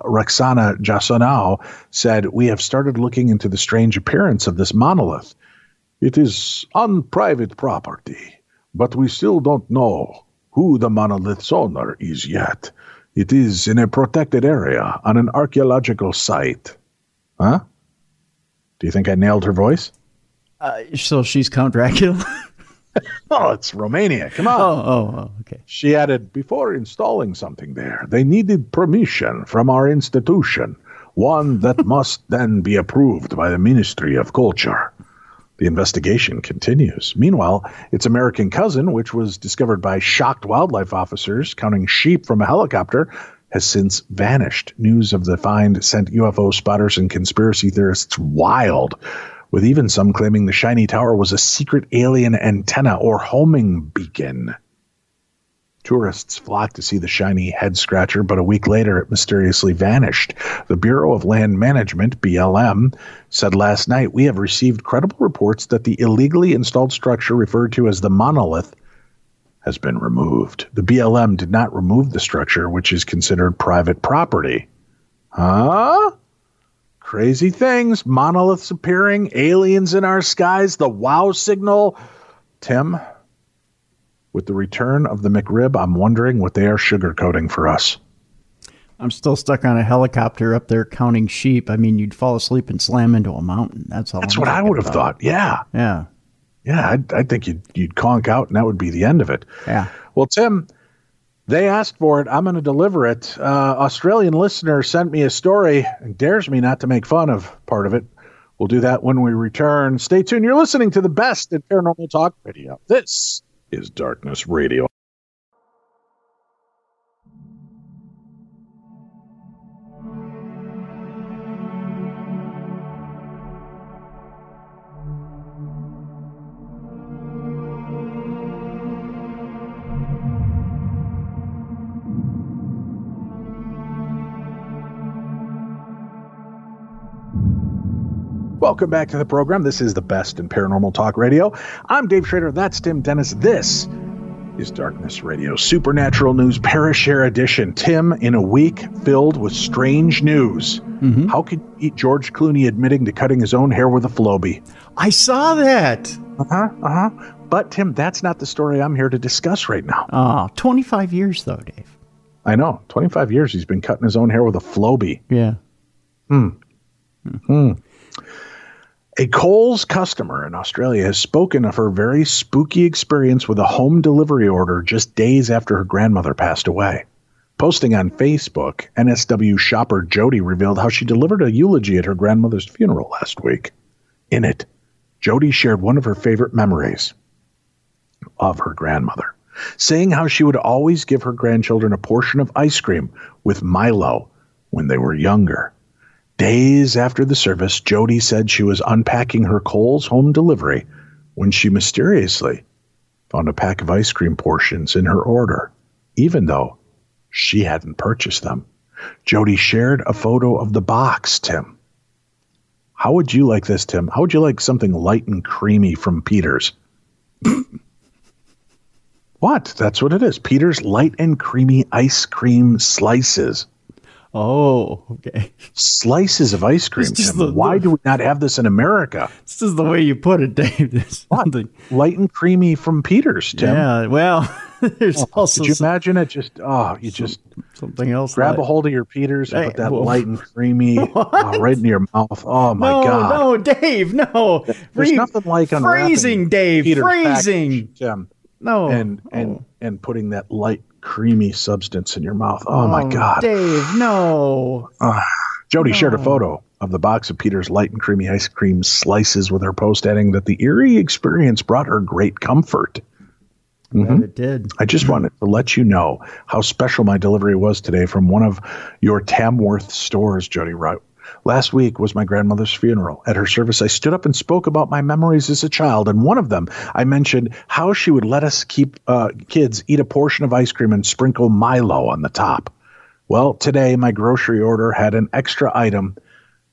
Roxana Jasonau said, "We have started looking into the strange appearance of this monolith. It is on private property, but we still don't know who the monolith's owner is yet. It is in a protected area on an archaeological site." Huh? Do you think I nailed her voice? So she's Count Dracula? Oh, it's Romania. Come on. Oh, okay. She added, "Before installing something there, they needed permission from our institution, one that must then be approved by the Ministry of Culture." The investigation continues. Meanwhile, its American cousin, which was discovered by shocked wildlife officers counting sheep from a helicopter, has since vanished. News of the find sent UFO spotters and conspiracy theorists wild, with even some claiming the shiny tower was a secret alien antenna or homing beacon. Tourists flocked to see the shiny head-scratcher, but a week later it mysteriously vanished. The Bureau of Land Management, BLM, said last night, "We have received credible reports that the illegally installed structure referred to as the monolith has been removed." The BLM did not remove the structure, which is considered private property. Huh? Crazy things. Monoliths appearing, aliens in our skies, the WoW signal. Tim, with the return of the McRib, I'm wondering what they are sugarcoating for us. I'm still stuck on a helicopter up there counting sheep. I mean, you'd fall asleep and slam into a mountain. That's all. That's what I would have thought. Yeah. Yeah. Yeah, I think you'd conk out, and that would be the end of it. Yeah. Well, Tim, they asked for it. I'm going to deliver it. Australian listener sent me a story and dares me not to make fun of part of it. We'll do that when we return. Stay tuned. You're listening to the best in Paranormal Talk Radio. This is Darkness Radio. Welcome back to the program. This is the best in Paranormal Talk Radio. I'm Dave Schrader. That's Tim Dennis. This is Darkness Radio, Supernatural News Parashare Edition. Tim, in a week filled with strange news, how could you eat George Clooney admitting to cutting his own hair with a Flowbee? I saw that. But, Tim, that's not the story I'm here to discuss right now. Oh, 25 years, though, Dave. I know. 25 years he's been cutting his own hair with a Flowbee. Yeah. A Kohl's customer in Australia has spoken of her very spooky experience with a home delivery order just days after her grandmother passed away. Posting on Facebook, NSW shopper Jody revealed how she delivered a eulogy at her grandmother's funeral last week. In it, Jody shared one of her favorite memories of her grandmother, saying how she would always give her grandchildren a portion of ice cream with Milo when they were younger. Days after the service, Jody said she was unpacking her Kohl's home delivery when she mysteriously found a pack of ice cream portions in her order, even though she hadn't purchased them. Jody shared a photo of the box, Tim. How would you like this, Tim? How would you like something light and creamy from Peter's? What? That's what it is. Peter's light and creamy ice cream slices. Oh, okay. Slices of ice cream, Tim. Why do we not have this in America? This is the way you put it, Dave. What? Light and creamy from Peter's, Tim. Yeah, well, There's also could you imagine it? Just just something else. Grab a hold of your Peters and put that light and creamy right into your mouth. Oh my no, God! No, Dave, no. There's nothing like freezing, Dave. Peter's freezing. Package, no, and putting that light creamy substance in your mouth. Oh my God, Dave, no. Jody shared a photo of the box of Peter's light and creamy ice cream slices with her post, adding that the eerie experience brought her great comfort. It did. I just wanted to let you know how special my delivery was today from one of your Tamworth stores, Jody wrote. Last week was my grandmother's funeral. At her service, I stood up and spoke about my memories as a child, and one of them, I mentioned how she would let us kids eat a portion of ice cream and sprinkle Milo on the top. Well, today my grocery order had an extra item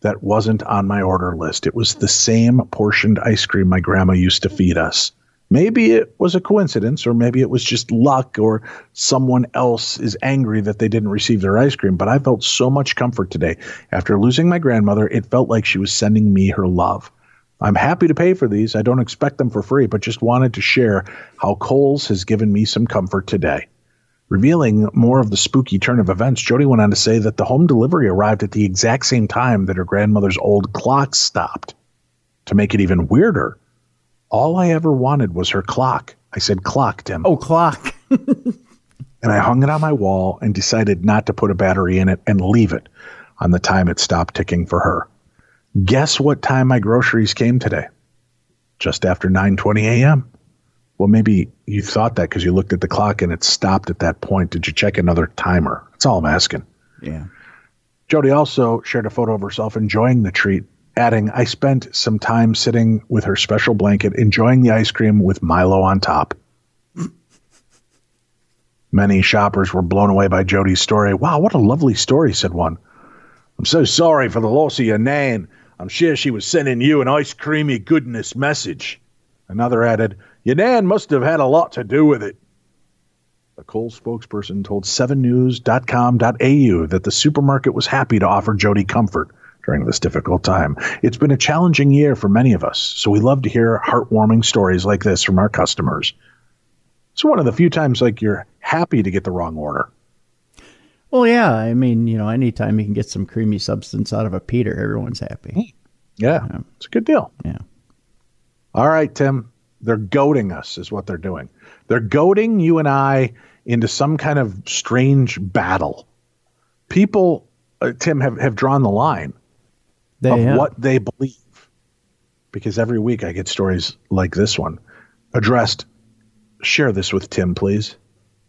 that wasn't on my order list. It was the same portioned ice cream my grandma used to feed us. Maybe it was a coincidence, or maybe it was just luck, or someone else is angry that they didn't receive their ice cream. But I felt so much comfort today. After losing my grandmother, it felt like she was sending me her love. I'm happy to pay for these. I don't expect them for free, but just wanted to share how Kohl's has given me some comfort today. Revealing more of the spooky turn of events, Jody went on to say that the home delivery arrived at the exact same time that her grandmother's old clock stopped. To make it even weirder, all I ever wanted was her clock. I said clock, Tim. Oh, clock. And I hung it on my wall and decided not to put a battery in it and leave it on the time it stopped ticking for her. Guess what time my groceries came today? Just after 9:20 a.m. Well, maybe you thought that because you looked at the clock and it stopped at that point. Did you check another timer? That's all I'm asking. Yeah. Jody also shared a photo of herself enjoying the treat, adding, I spent some time sitting with her special blanket, enjoying the ice cream with Milo on top. Many shoppers were blown away by Jody's story. Wow, what a lovely story, said one. I'm so sorry for the loss of your nan. I'm sure she was sending you an ice creamy goodness message. Another added, your nan must have had a lot to do with it. A Kohl's spokesperson told 7news.com.au that the supermarket was happy to offer Jody comfort during this difficult time. It's been a challenging year for many of us, so we love to hear heartwarming stories like this from our customers. It's one of the few times like you're happy to get the wrong order. Well, yeah. I mean, anytime you can get some creamy substance out of a Peter, everyone's happy. Yeah. It's a good deal. Yeah. All right, Tim. They're goading us is what they're doing. They're goading you and I into some kind of strange battle. People, Tim, have drawn the line of what they believe. Because every week I get stories like this one addressed. Share this with Tim, please.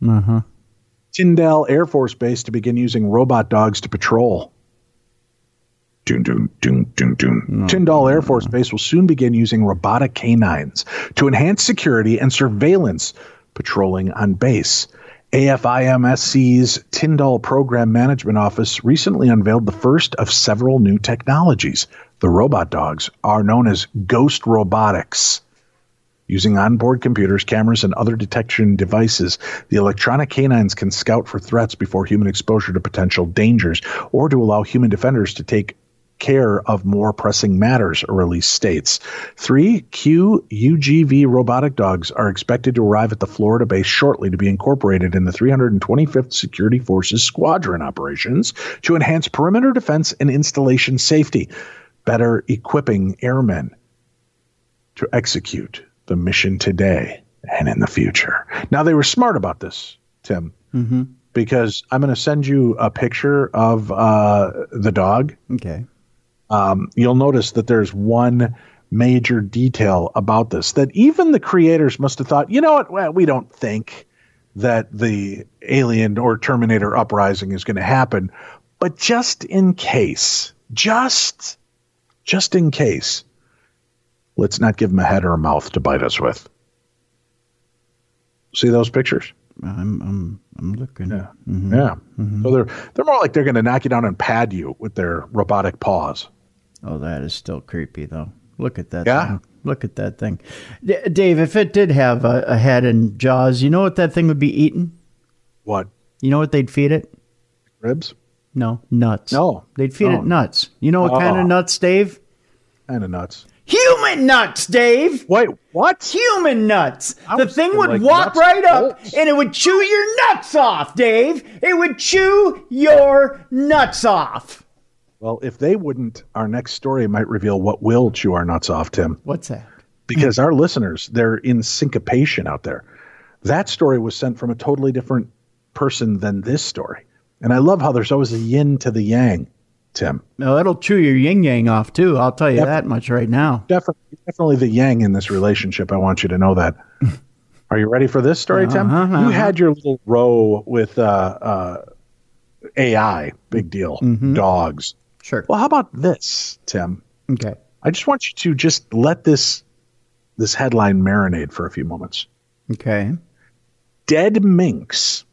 Uh-huh. Tyndall Air Force Base to begin using robot dogs to patrol. Tyndall Air Force Base will soon begin using robotic canines to enhance security and surveillance patrolling on base. AFIMSC's Tyndall Program Management Office recently unveiled the first of several new technologies. The robot dogs are known as ghost robotics. Using onboard computers, cameras, and other detection devices, the electronic canines can scout for threats before human exposure to potential dangers, or to allow human defenders to take care of more pressing matters, a release states. 3 QUGV robotic dogs are expected to arrive at the Florida base shortly to be incorporated in the 325th Security Forces Squadron operations to enhance perimeter defense and installation safety, better equipping airmen to execute the mission today and in the future. Now, they were smart about this, Tim, because I'm going to send you a picture of the dog. Okay. You'll notice that there's one major detail about this that even the creators must have thought, you know what, well, we don't think that the Alien or Terminator uprising is going to happen, but just in case, just in case, let's not give them a head or a mouth to bite us with. See those pictures? I'm looking. Yeah. Yeah. So they're more like they're going to knock you down and pad you with their robotic paws. Oh, that is still creepy, though. Look at that Yeah. thing. Look at that thing. Dave, if it did have a head and jaws, you know what that thing would be eating? What? You know what they'd feed it? Ribs? No, nuts. No. They'd feed it nuts. You know what kind of nuts, Dave? Kind of nuts. Human nuts, Dave. Wait, what? Human nuts. The thing would like walk nuts right and up bolts. and it would chew your nuts off, Dave. It would chew your nuts off. Well, if they wouldn't, our next story might reveal what will chew our nuts off, Tim. What's that? Because our listeners, they're in syncopation out there. That story was sent from a totally different person than this story. And I love how there's always a yin to the yang, Tim. No, that'll chew your yin yang off too. I'll tell you that much right now. Definitely the yang in this relationship. I want you to know that. Are you ready for this story, Tim? You had your little row with AI, big deal, dogs. Sure. Well, how about this, Tim? Okay. I just want you to just let this headline marinate for a few moments. Okay. Dead minks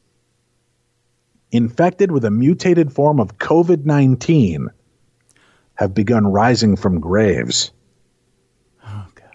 infected with a mutated form of COVID-19 have begun rising from graves. Oh, God.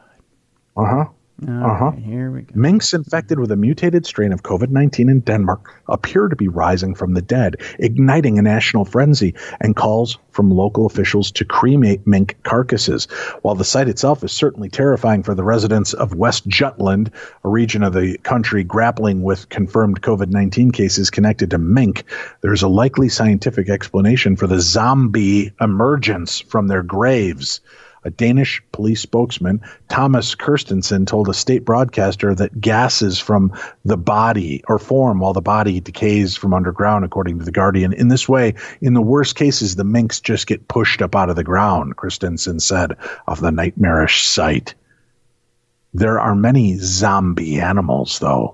Uh-huh. Right, here we go. Minks infected with a mutated strain of COVID-19 in Denmark appear to be rising from the dead, igniting a national frenzy and calls from local officials to cremate mink carcasses. While the site itself is certainly terrifying for the residents of West Jutland, a region of the country grappling with confirmed COVID-19 cases connected to mink, there is a likely scientific explanation for the zombie emergence from their graves. A Danish police spokesman, Thomas Kirstensen, told a state broadcaster that gases from the body or form while the body decays from underground, according to The Guardian. In this way, in the worst cases, the minks just get pushed up out of the ground, Kirstensen said of the nightmarish sight. There are many zombie animals, though.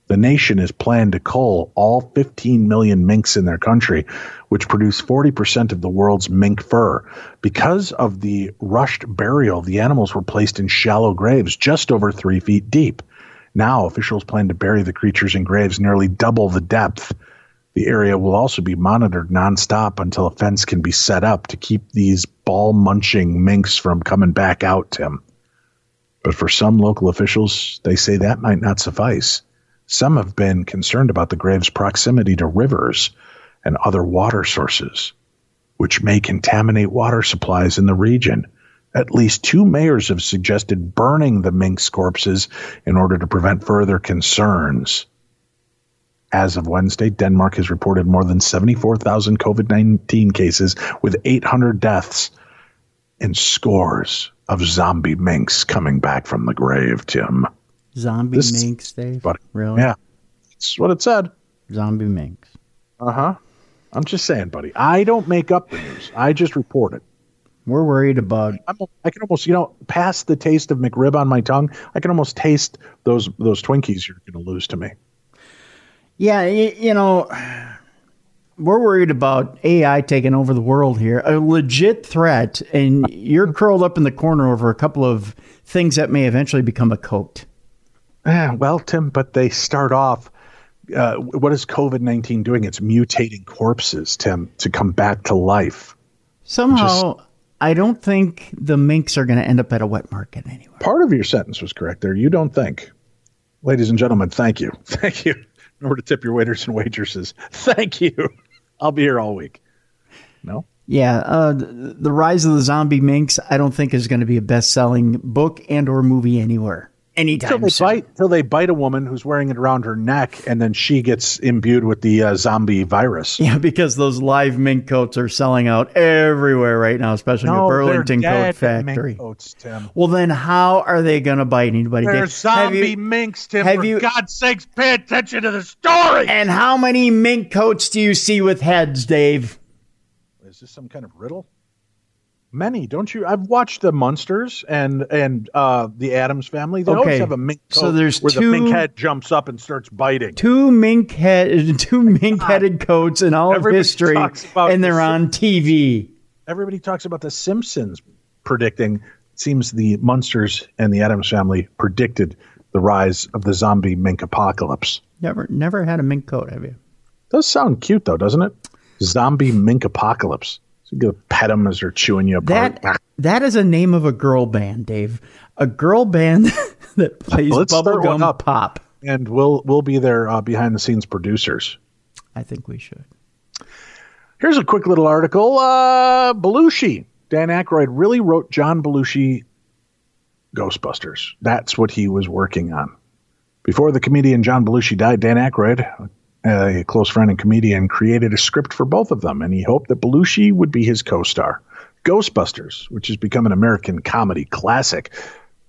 The nation is planned to cull all 15 million minks in their country, which produce 40% of the world's mink fur. Because of the rushed burial, the animals were placed in shallow graves just over 3 feet deep. Now, officials plan to bury the creatures in graves nearly double the depth. The area will also be monitored nonstop until a fence can be set up to keep these ball-munching minks from coming back out, Tim. But for some local officials, they say that might not suffice. Some have been concerned about the grave's proximity to rivers and other water sources, which may contaminate water supplies in the region. At least 2 mayors have suggested burning the minks' corpses in order to prevent further concerns. As of Wednesday, Denmark has reported more than 74,000 COVID-19 cases with 800 deaths and scores of zombie minks coming back from the grave, Tim. Zombie minks, Dave? Really? Yeah. That's what it said. Zombie minks. Uh-huh. I'm just saying, buddy. I don't make up the news. I just report it. We're worried about... I can almost, past the taste of McRib on my tongue, I can almost taste those Twinkies you're going to lose to me. Yeah, we're worried about AI taking over the world here. A legit threat, and you're curled up in the corner over a couple of things that may eventually become a coat. Well, Tim, but they start off, what is COVID-19 doing? It's mutating corpses, Tim, to come back to life. Somehow, I don't think the minks are going to end up at a wet market anywhere. Part of your sentence was correct there. You don't think. Ladies and gentlemen, thank you. Thank you. Remember to tip your waiters and waitresses. Thank you. I'll be here all week. No? Yeah, The Rise of the Zombie Minks, I don't think is going to be a best-selling book and or movie anywhere. Anytime soon. Till they bite a woman who's wearing it around her neck, and then she gets imbued with the zombie virus. Yeah, because those live mink coats are selling out everywhere right now, especially the Burlington Coat Factory. Mink coats, Tim. Well, then how are they going to bite anybody? They're zombie minks, Tim. For God's sakes, pay attention to the story. And how many mink coats do you see with heads, Dave? Is this some kind of riddle? Many, don't you? I've watched the Munsters and the Addams Family. They always have a mink coat, so there's where the mink head jumps up and starts biting. Two mink-headed coats in all of history, and they're on TV. Everybody talks about the Simpsons predicting. It seems the Munsters and the Addams Family predicted the rise of the zombie mink apocalypse. Never had a mink coat, have you? Does sound cute though, doesn't it? Zombie mink apocalypse. So you go pet them as they're chewing you apart. That is a name of a girl band, Dave. A girl band that plays bubblegum pop. And we'll be their behind the scenes producers. I think we should. Here's a quick little article. Belushi. Dan Aykroyd really wrote John Belushi Ghostbusters. That's what he was working on. Before the comedian John Belushi died, Dan Aykroyd, a close friend and comedian, created a script for both of them, and he hoped that Belushi would be his co-star. Ghostbusters, which has become an American comedy classic,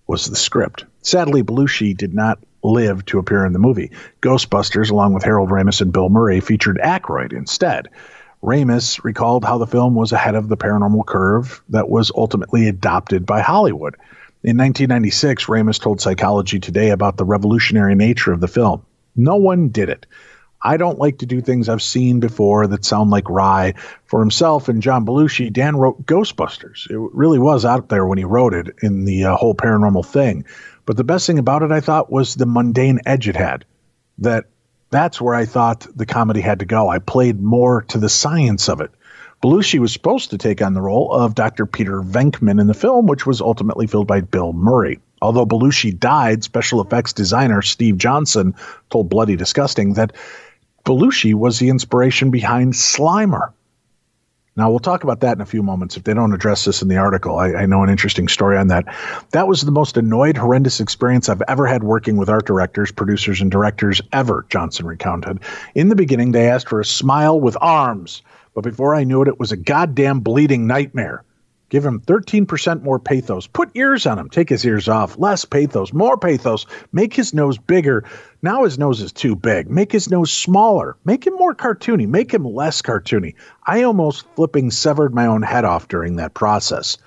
was the script. Sadly, Belushi did not live to appear in the movie. Ghostbusters, along with Harold Ramis and Bill Murray, featured Aykroyd instead. Ramis recalled how the film was ahead of the paranormal curve that was ultimately adopted by Hollywood. In 1996, Ramis told Psychology Today about the revolutionary nature of the film. No one did it. I don't like to do things I've seen before that sound like rye. For himself and John Belushi, Dan wrote Ghostbusters. It really was out there when he wrote it in the whole paranormal thing. But the best thing about it, I thought, was the mundane edge it had. That's where I thought the comedy had to go. I played more to the science of it. Belushi was supposed to take on the role of Dr. Peter Venkman in the film, which was ultimately filled by Bill Murray. Although Belushi died, special effects designer Steve Johnson told Bloody Disgusting that Belushi was the inspiration behind Slimer. Now, we'll talk about that in a few moments if they don't address this in the article. I know an interesting story on that. That was the most annoyed, horrendous experience I've ever had working with art directors, producers, and directors ever, Johnson recounted. In the beginning, they asked for a smile with arms, but before I knew it, it was a goddamn bleeding nightmare. Give him 13% more pathos. Put ears on him. Take his ears off. Less pathos. More pathos. Make his nose bigger. Now his nose is too big. Make his nose smaller. Make him more cartoony. Make him less cartoony. I almost flipping severed my own head off during that process.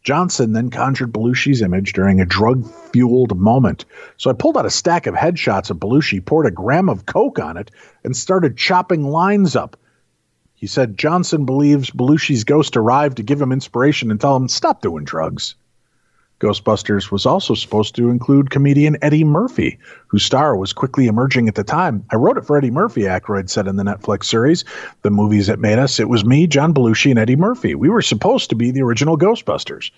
Johnson then conjured Belushi's image during a drug-fueled moment. So I pulled out a stack of headshots of Belushi, poured a gram of Coke on it, and started chopping lines up. He said Johnson believes Belushi's ghost arrived to give him inspiration and tell him, stop doing drugs. Ghostbusters was also supposed to include comedian Eddie Murphy, whose star was quickly emerging at the time. I wrote it for Eddie Murphy, Aykroyd said in the Netflix series, The Movies That Made Us. It was me, John Belushi, and Eddie Murphy. We were supposed to be the original Ghostbusters.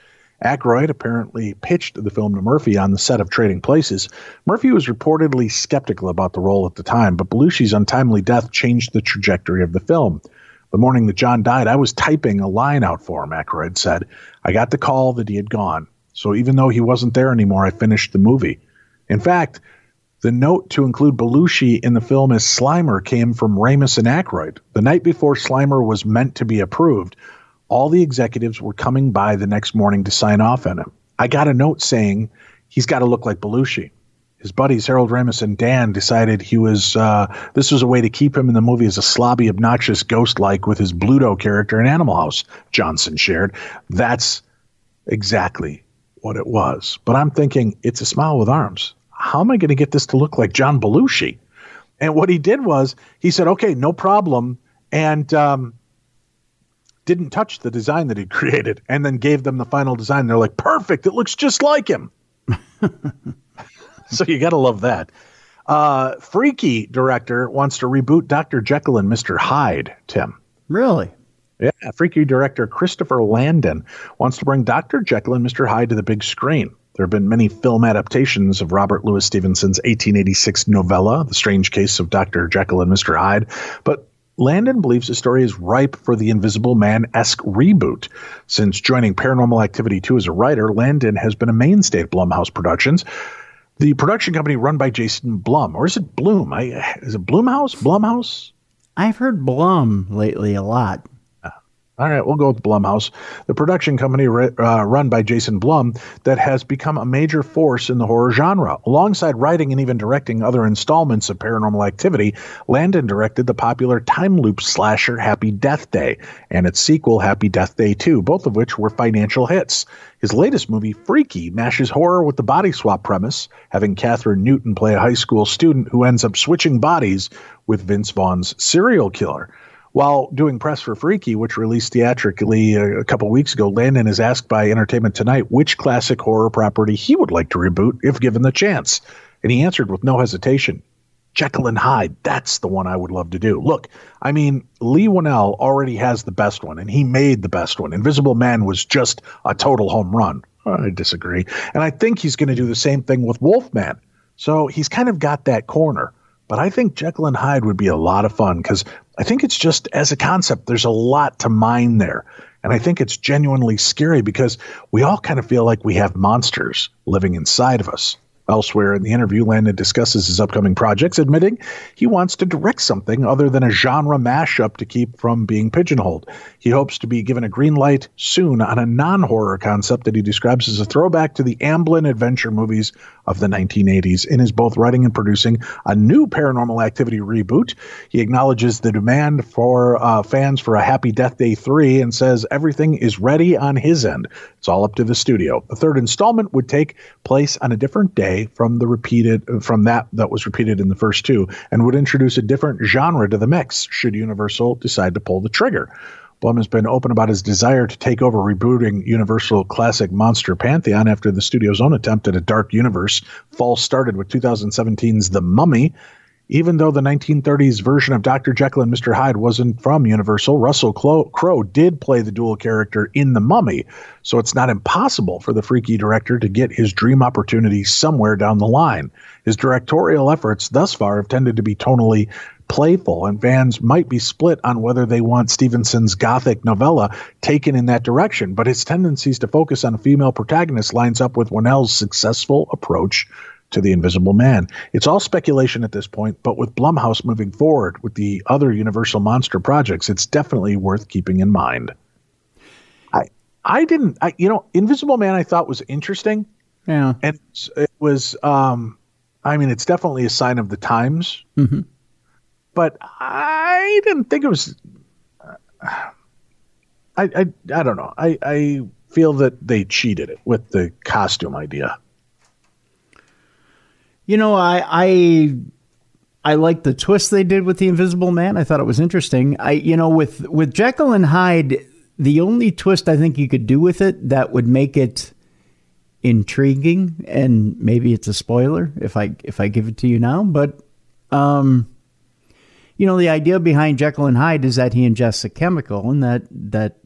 Aykroyd apparently pitched the film to Murphy on the set of Trading Places. Murphy was reportedly skeptical about the role at the time, but Belushi's untimely death changed the trajectory of the film. The morning that John died, I was typing a line out for him, Aykroyd said. I got the call that he had gone. So even though he wasn't there anymore, I finished the movie. In fact, the note to include Belushi in the film as Slimer came from Ramis and Aykroyd. The night before Slimer was meant to be approved, all the executives were coming by the next morning to sign off on him. I got a note saying he's got to look like Belushi. His buddies, Harold Ramis and Dan, decided this was a way to keep him in the movie as a slobby, obnoxious ghost-like with his Bluto character in Animal House, Johnson shared. That's exactly what it was. But I'm thinking, it's a smile with arms. How am I going to get this to look like John Belushi? And what he did was, he said, okay, no problem, and didn't touch the design that he'd created, and then gave them the final design. They're like, perfect, it looks just like him. So you got to love that. Freaky director wants to reboot Dr. Jekyll and Mr. Hyde, Tim. Really? Yeah. Freaky director Christopher Landon wants to bring Dr. Jekyll and Mr. Hyde to the big screen. There have been many film adaptations of Robert Louis Stevenson's 1886 novella, The Strange Case of Dr. Jekyll and Mr. Hyde. But Landon believes the story is ripe for the Invisible Man-esque reboot. Since joining Paranormal Activity 2 as a writer, Landon has been a mainstay at Blumhouse Productions, the production company run by Jason Blum. Or is it Bloom? Is it Blumhouse? Blumhouse? I've heard Blum lately a lot. All right, we'll go with Blumhouse, the production company run by Jason Blum that has become a major force in the horror genre. Alongside writing and even directing other installments of Paranormal Activity, Landon directed the popular time loop slasher Happy Death Day and its sequel Happy Death Day 2, both of which were financial hits. His latest movie, Freaky, mashes horror with the body swap premise, having Catherine Newton play a high school student who ends up switching bodies with Vince Vaughn's serial killer. While doing press for Freaky, which released theatrically a couple weeks ago, Landon is asked by Entertainment Tonight which classic horror property he would like to reboot if given the chance. And he answered with no hesitation, Jekyll and Hyde, that's the one I would love to do. Look, I mean, Lee Winnell already has the best one, and he made the best one. Invisible Man was just a total home run. I disagree. And I think he's going to do the same thing with Wolfman. So he's kind of got that corner. But I think Jekyll and Hyde would be a lot of fun because I think it's just, as a concept, there's a lot to mine there. And I think it's genuinely scary because we all kind of feel like we have monsters living inside of us. Elsewhere in the interview, Landon discusses his upcoming projects, admitting he wants to direct something other than a genre mashup to keep from being pigeonholed. He hopes to be given a green light soon on a non-horror concept that he describes as a throwback to the Amblin adventure movies of the 1980s. In his both writing and producing a new Paranormal Activity reboot, he acknowledges the demand for fans for a Happy Death Day 3 and says everything is ready on his end. It's all up to the studio. The third installment would take place on a different day from that was repeated in the first two, and would introduce a different genre to the mix should Universal decide to pull the trigger. Blum has been open about his desire to take over rebooting Universal classic monster pantheon after the studio's own attempt at a dark universe fall started with 2017's The Mummy. Even though the 1930s version of Dr. Jekyll and Mr. Hyde wasn't from Universal, Russell Crowe did play the dual character in The Mummy, so it's not impossible for the freaky director to get his dream opportunity somewhere down the line. His directorial efforts thus far have tended to be tonally playful, and fans might be split on whether they want Stevenson's gothic novella taken in that direction, but his tendencies to focus on a female protagonist lines up with Whannell's successful approach to The Invisible Man. It's all speculation at this point, but with Blumhouse moving forward with the other Universal monster projects, it's definitely worth keeping in mind. Invisible Man I thought was interesting. Yeah. And it was, it's definitely a sign of the times, but I didn't think it was, I don't know. I feel that they cheated it with the costume idea. You know, I like the twist they did with the Invisible Man. I thought it was interesting. With Jekyll and Hyde, the only twist I think you could do with it that would make it intriguing, and maybe it's a spoiler if I give it to you now, but the idea behind Jekyll and Hyde is that he ingests a chemical, and that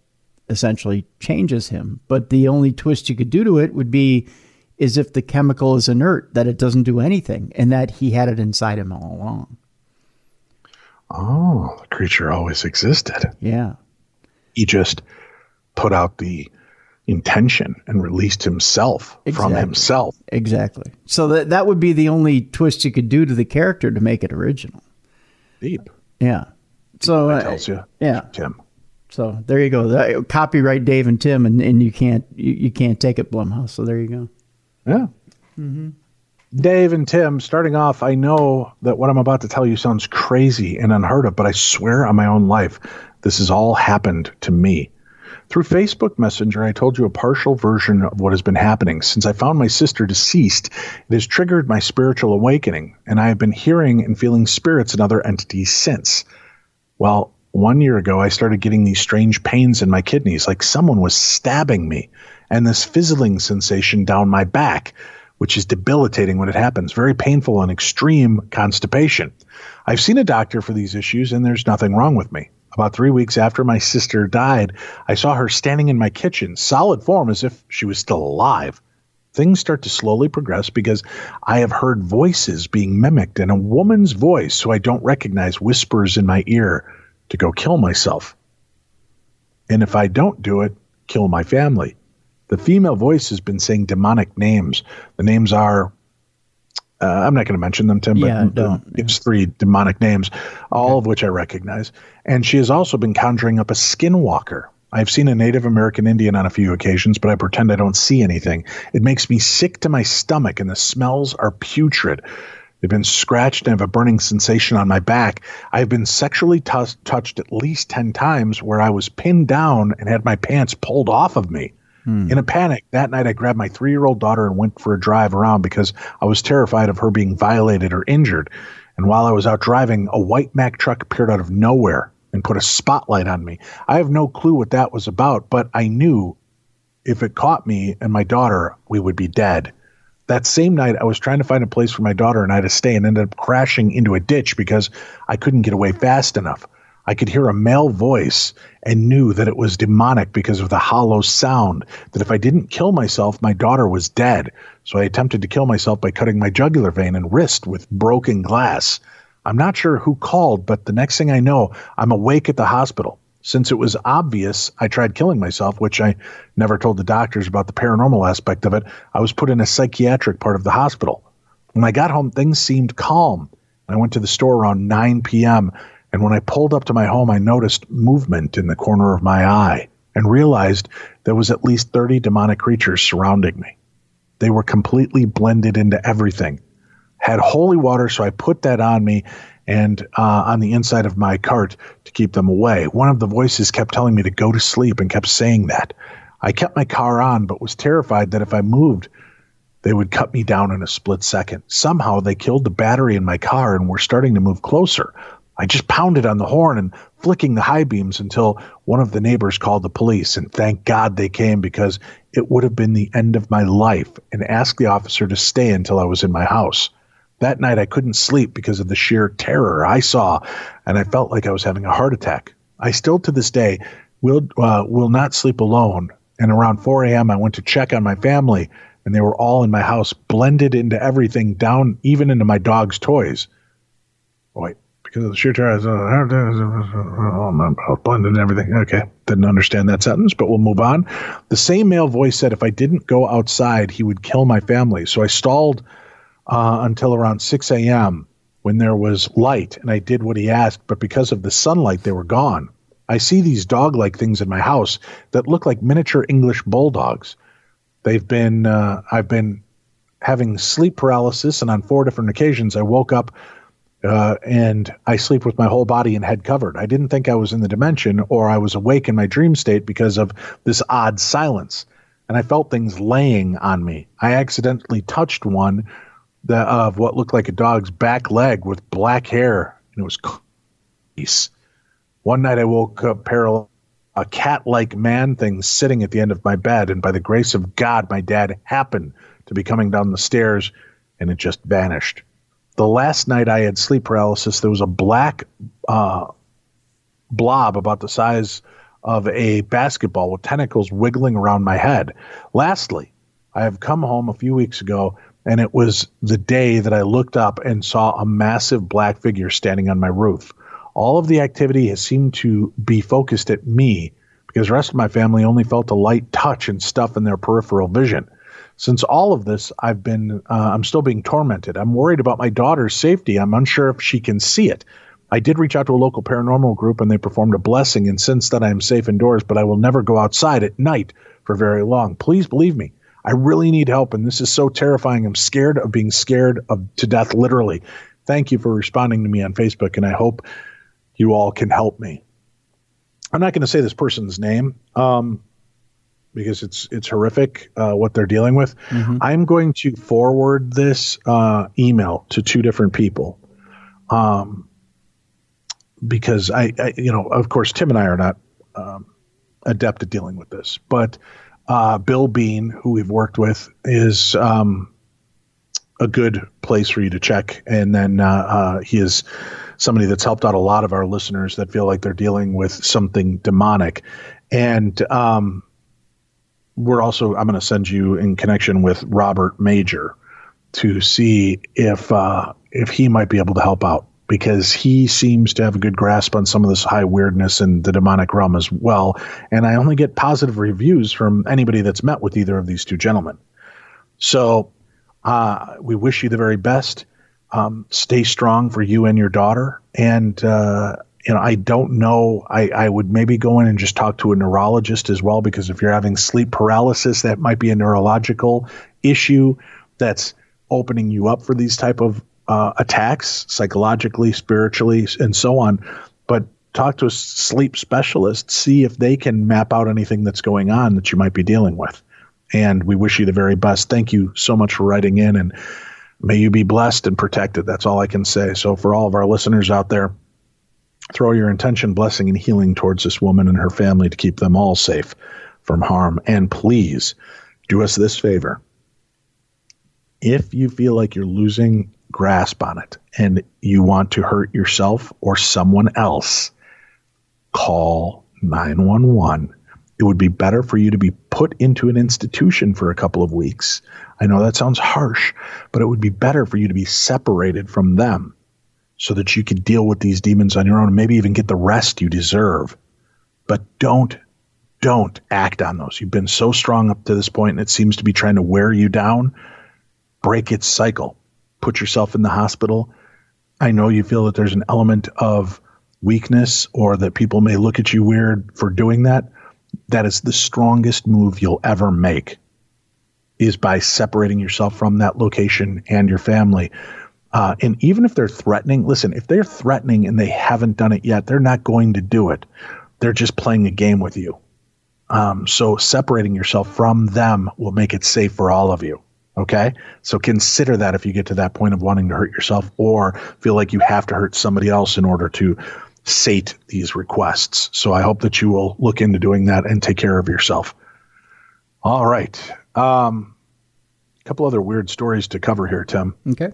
essentially changes him. But the only twist you could do to it would be is if the chemical is inert, that it doesn't do anything, and that he had it inside him all along. Oh, the creature always existed. Yeah. He just put out the intention and released himself from himself. Exactly. So that would be the only twist you could do to the character to make it original. Deep. Yeah. So that tells you. Yeah. Tim. So there you go. Copyright Dave and Tim, and you can't take it, Blumhouse. So there you go. Yeah. Mm-hmm. Dave and Tim, starting off, I know that what I'm about to tell you sounds crazy and unheard of, but I swear on my own life, this has all happened to me. Through Facebook Messenger, I told you a partial version of what has been happening. Since I found my sister deceased, it has triggered my spiritual awakening, and I have been hearing and feeling spirits and other entities since. Well, 1 year ago, I started getting these strange pains in my kidneys, like someone was stabbing me, and this fizzling sensation down my back, which is debilitating when it happens, very painful and extreme constipation. I've seen a doctor for these issues, and there's nothing wrong with me. About 3 weeks after my sister died, I saw her standing in my kitchen, solid form as if she was still alive. Things start to slowly progress because I have heard voices being mimicked, and a woman's voice who I don't recognize whispers in my ear to go kill myself. And if I don't do it, kill my family. The female voice has been saying demonic names. The names are, I'm not going to mention them, Tim, but it's 3 demonic names, all of which I recognize. And she has also been conjuring up a skinwalker. I've seen a Native American Indian on a few occasions, but I pretend I don't see anything. It makes me sick to my stomach, and the smells are putrid. They've been scratched and have a burning sensation on my back. I've been sexually touched at least 10 times where I was pinned down and had my pants pulled off of me. In a panic, that night I grabbed my 3-year-old daughter and went for a drive around because I was terrified of her being violated or injured. And while I was out driving, a white Mack truck appeared out of nowhere and put a spotlight on me. I have no clue what that was about, but I knew if it caught me and my daughter, we would be dead. That same night, I was trying to find a place for my daughter and I to stay and ended up crashing into a ditch because I couldn't get away fast enough. I could hear a male voice and knew that it was demonic because of the hollow sound, that if I didn't kill myself, my daughter was dead. So I attempted to kill myself by cutting my jugular vein and wrist with broken glass. I'm not sure who called, but the next thing I know, I'm awake at the hospital. Since it was obvious I tried killing myself, which I never told the doctors about the paranormal aspect of it, I was put in a psychiatric part of the hospital. When I got home, things seemed calm. I went to the store around 9 p.m., and when I pulled up to my home, I noticed movement in the corner of my eye and realized there was at least 30 demonic creatures surrounding me. They were completely blended into everything. Had holy water, so I put that on me and on the inside of my cart to keep them away. One of the voices kept telling me to go to sleep and kept saying that. I kept my car on, but was terrified that if I moved, they would cut me down in a split second. Somehow they killed the battery in my car and were starting to move closer. I just pounded on the horn and flicking the high beams until one of the neighbors called the police, and thank God they came because it would have been the end of my life, and asked the officer to stay until I was in my house. That night I couldn't sleep because of the sheer terror I saw, and I felt like I was having a heart attack. I still to this day will not sleep alone, and around 4 a.m. I went to check on my family, and they were all in my house, blended into everything, down even into my dog's toys. Wait. Because of the sheer terror, blended and everything. Okay, didn't understand that sentence, but we'll move on. The same male voice said if I didn't go outside, he would kill my family. So I stalled until around 6 a.m. when there was light, and I did what he asked, but because of the sunlight, they were gone. I see these dog-like things in my house that look like miniature English bulldogs. I've been having sleep paralysis, and on 4 different occasions I woke up and I sleep with my whole body and head covered. I didn't think I was in the dimension or I was awake in my dream state because of this odd silence. And I felt things laying on me. I accidentally touched one of what looked like a dog's back leg with black hair, and it was peace. One night I woke up paralyzed, a cat-like man thing sitting at the end of my bed, and by the grace of God, my dad happened to be coming down the stairs, and it just vanished. The last night I had sleep paralysis, there was a black blob about the size of a basketball with tentacles wiggling around my head. Lastly, I have come home a few weeks ago, and it was the day that I looked up and saw a massive black figure standing on my roof. All of the activity has seemed to be focused at me because the rest of my family only felt a light touch and stuff in their peripheral vision. Since all of this, I'm still being tormented. I'm worried about my daughter's safety. I'm unsure if she can see it. I did reach out to a local paranormal group, and they performed a blessing, and since then I am safe indoors, but I will never go outside at night for very long. Please believe me. I really need help, and this is so terrifying. I'm scared of being scared to death, literally. Thank you for responding to me on Facebook, and I hope you all can help me. I'm not going to say this person's name, because it's horrific what they're dealing with. Mm-hmm. I'm going to forward this email to 2 different people, because I of course, Tim and I are not adept at dealing with this, but Bill Bean, who we've worked with, is a good place for you to check. And then he is somebody that's helped out a lot of our listeners that feel like they're dealing with something demonic. And I'm going to send you in connection with Robert Major to see if he might be able to help out, because he seems to have a good grasp on some of this high weirdness in the demonic realm as well. And I only get positive reviews from anybody that's met with either of these 2 gentlemen. So we wish you the very best. Stay strong for you and your daughter. And, I don't know. I would maybe go in and just talk to a neurologist as well, because if you're having sleep paralysis, that might be a neurological issue that's opening you up for these type of attacks, psychologically, spiritually, and so on. But talk to a sleep specialist, see if they can map out anything that's going on that you might be dealing with. And we wish you the very best. Thank you so much for writing in, and may you be blessed and protected. That's all I can say. So for all of our listeners out there, throw your intention, blessing, and healing towards this woman and her family to keep them all safe from harm. And please do us this favor. If you feel like you're losing grasp on it and you want to hurt yourself or someone else, call 911. It would be better for you to be put into an institution for a couple of weeks. I know that sounds harsh, but it would be better for you to be separated from them so that you could deal with these demons on your own and maybe even get the rest you deserve. but don't act on those. You've been so strong up to this point, and it seems to be trying to wear you down. Break its cycle. Put yourself in the hospital. I know you feel that there's an element of weakness or that people may look at you weird for doing that. That is the strongest move you'll ever make, is by separating yourself from that location and your family. And even if they're threatening, listen, if they're threatening and they haven't done it yet, they're not going to do it. They're just playing a game with you. So separating yourself from them will make it safe for all of you. Okay? So consider that if you get to that point of wanting to hurt yourself or feel like you have to hurt somebody else in order to sate these requests. So I hope that you will look into doing that and take care of yourself. All right. A couple other weird stories to cover here, Tim. Okay.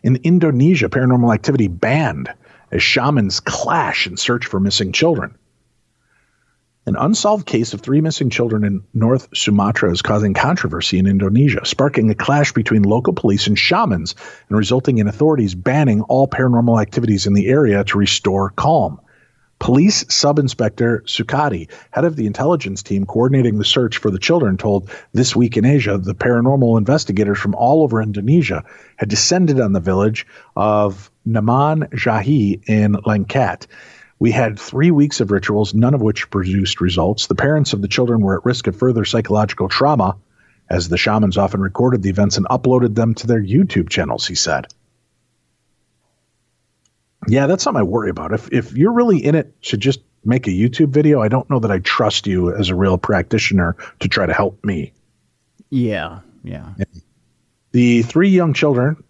In Indonesia, paranormal activity banned as shamans clash in search for missing children. An unsolved case of 3 missing children in North Sumatra is causing controversy in Indonesia, sparking a clash between local police and shamans and resulting in authorities banning all paranormal activities in the area to restore calm. Police Sub-Inspector Sukadi, head of the intelligence team coordinating the search for the children, told This Week in Asia the paranormal investigators from all over Indonesia had descended on the village of Naman Jahi in Langkat. We had 3 weeks of rituals, none of which produced results. The parents of the children were at risk of further psychological trauma, as the shamans often recorded the events and uploaded them to their YouTube channels, he said. Yeah, that's something I worry about. If you're really in it to just make a YouTube video, I don't know that I trust you as a real practitioner to try to help me. Yeah. The 3 young children,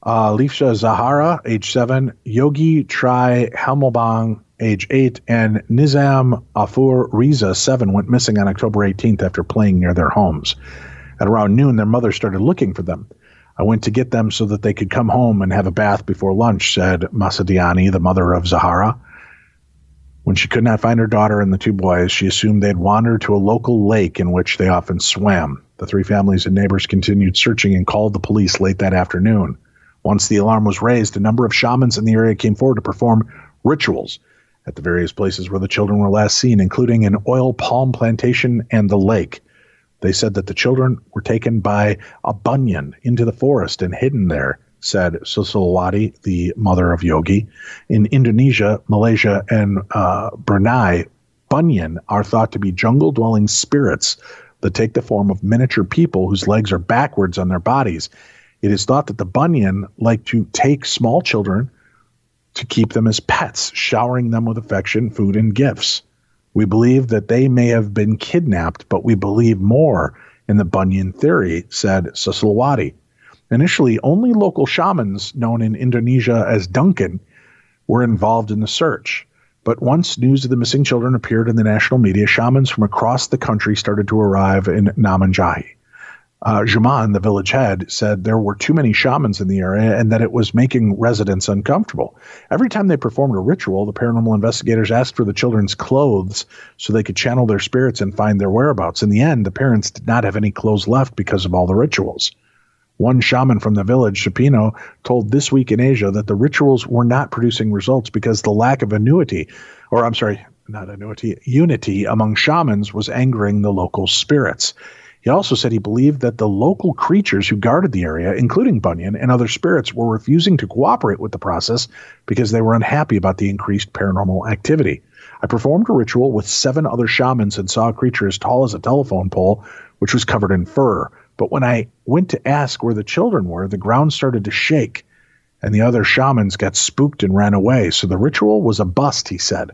Lifsha Zahara, age 7, Yogi Tri Helmelbang, age 8, and Nizam Afur Riza, 7, went missing on October 18th after playing near their homes. At around noon, their mother started looking for them. I went to get them so that they could come home and have a bath before lunch, said Masadiani, the mother of Zahara. When she could not find her daughter and the 2 boys, she assumed they had wandered to a local lake in which they often swam. The 3 families and neighbors continued searching and called the police late that afternoon. Once the alarm was raised, a number of shamans in the area came forward to perform rituals at the various places where the children were last seen, including an oil palm plantation and the lake. They said that the children were taken by a bunyan into the forest and hidden there, said Susilwati, the mother of Yogi. In Indonesia, Malaysia, and Brunei, bunyan are thought to be jungle-dwelling spirits that take the form of miniature people whose legs are backwards on their bodies. It is thought that the bunyan like to take small children to keep them as pets, showering them with affection, food, and gifts. We believe that they may have been kidnapped, but we believe more in the bunyan theory, said Susilwati. Initially, only local shamans, known in Indonesia as Duncan, were involved in the search. But once news of the missing children appeared in the national media, shamans from across the country started to arrive in Namanjahi. Juman, the village head, said there were too many shamans in the area and that it was making residents uncomfortable. Every time they performed a ritual, the paranormal investigators asked for the children's clothes so they could channel their spirits and find their whereabouts. In the end, the parents did not have any clothes left because of all the rituals. One shaman from the village, Supino, told This Week in Asia that the rituals were not producing results because the lack of unity among shamans was angering the local spirits. He also said he believed that the local creatures who guarded the area, including Bunyan and other spirits, were refusing to cooperate with the process because they were unhappy about the increased paranormal activity. I performed a ritual with 7 other shamans and saw a creature as tall as a telephone pole, which was covered in fur. But when I went to ask where the children were, the ground started to shake, and the other shamans got spooked and ran away. So the ritual was a bust, he said.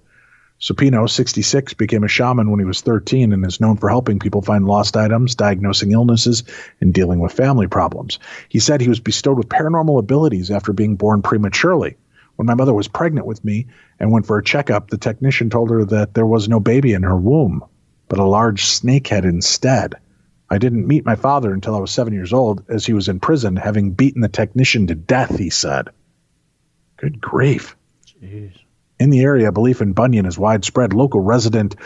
Supino, 66, became a shaman when he was 13 and is known for helping people find lost items, diagnosing illnesses, and dealing with family problems. He said he was bestowed with paranormal abilities after being born prematurely. When my mother was pregnant with me and went for a checkup, the technician told her that there was no baby in her womb, but a large snakehead instead. I didn't meet my father until I was 7 years old, as he was in prison, having beaten the technician to death, he said. Good grief. Jeez. In the area, belief in Bunyan is widespread. Local resident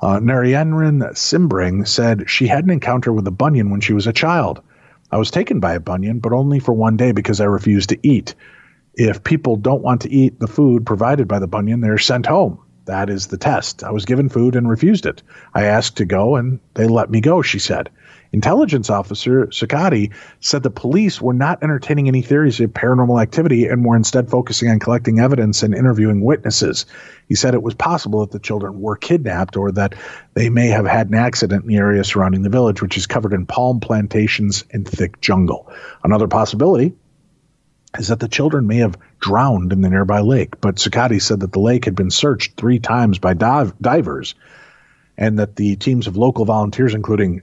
Narayanran Simbring said she had an encounter with a Bunyan when she was a child. I was taken by a Bunyan, but only for one day because I refused to eat. If people don't want to eat the food provided by the Bunyan, they're sent home. That is the test. I was given food and refused it. I asked to go, and they let me go, she said. Intelligence officer Sakati said the police were not entertaining any theories of paranormal activity and were instead focusing on collecting evidence and interviewing witnesses. He said it was possible that the children were kidnapped or that they may have had an accident in the area surrounding the village, which is covered in palm plantations and thick jungle. Another possibility is that the children may have drowned in the nearby lake, but Sakati said that the lake had been searched 3 times by divers and that the teams of local volunteers, including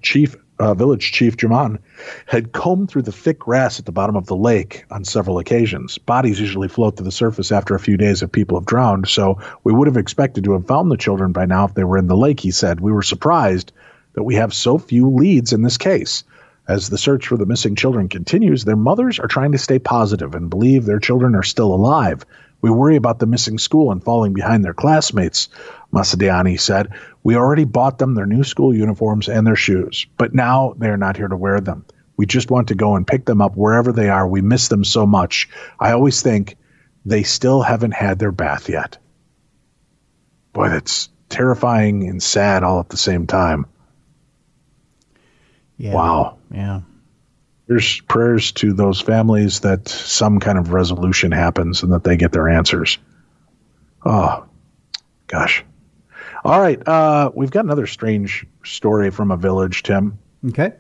Village Chief Jaman, had combed through the thick grass at the bottom of the lake on several occasions. Bodies usually float to the surface after a few days if people have drowned, so we would have expected to have found the children by now if they were in the lake, he said. We were surprised that we have so few leads in this case. As the search for the missing children continues, their mothers are trying to stay positive and believe their children are still alive. We worry about the missing school and falling behind their classmates, Masadiani said. We already bought them their new school uniforms and their shoes, but now they are not here to wear them. We just want to go and pick them up wherever they are. We miss them so much. I always think they still haven't had their bath yet. Boy, that's terrifying and sad all at the same time. Yeah. Wow. Yeah. There's prayers to those families that some kind of resolution happens and that they get their answers. Oh, gosh. All right. We've got another strange story from a village, Tim. Okay.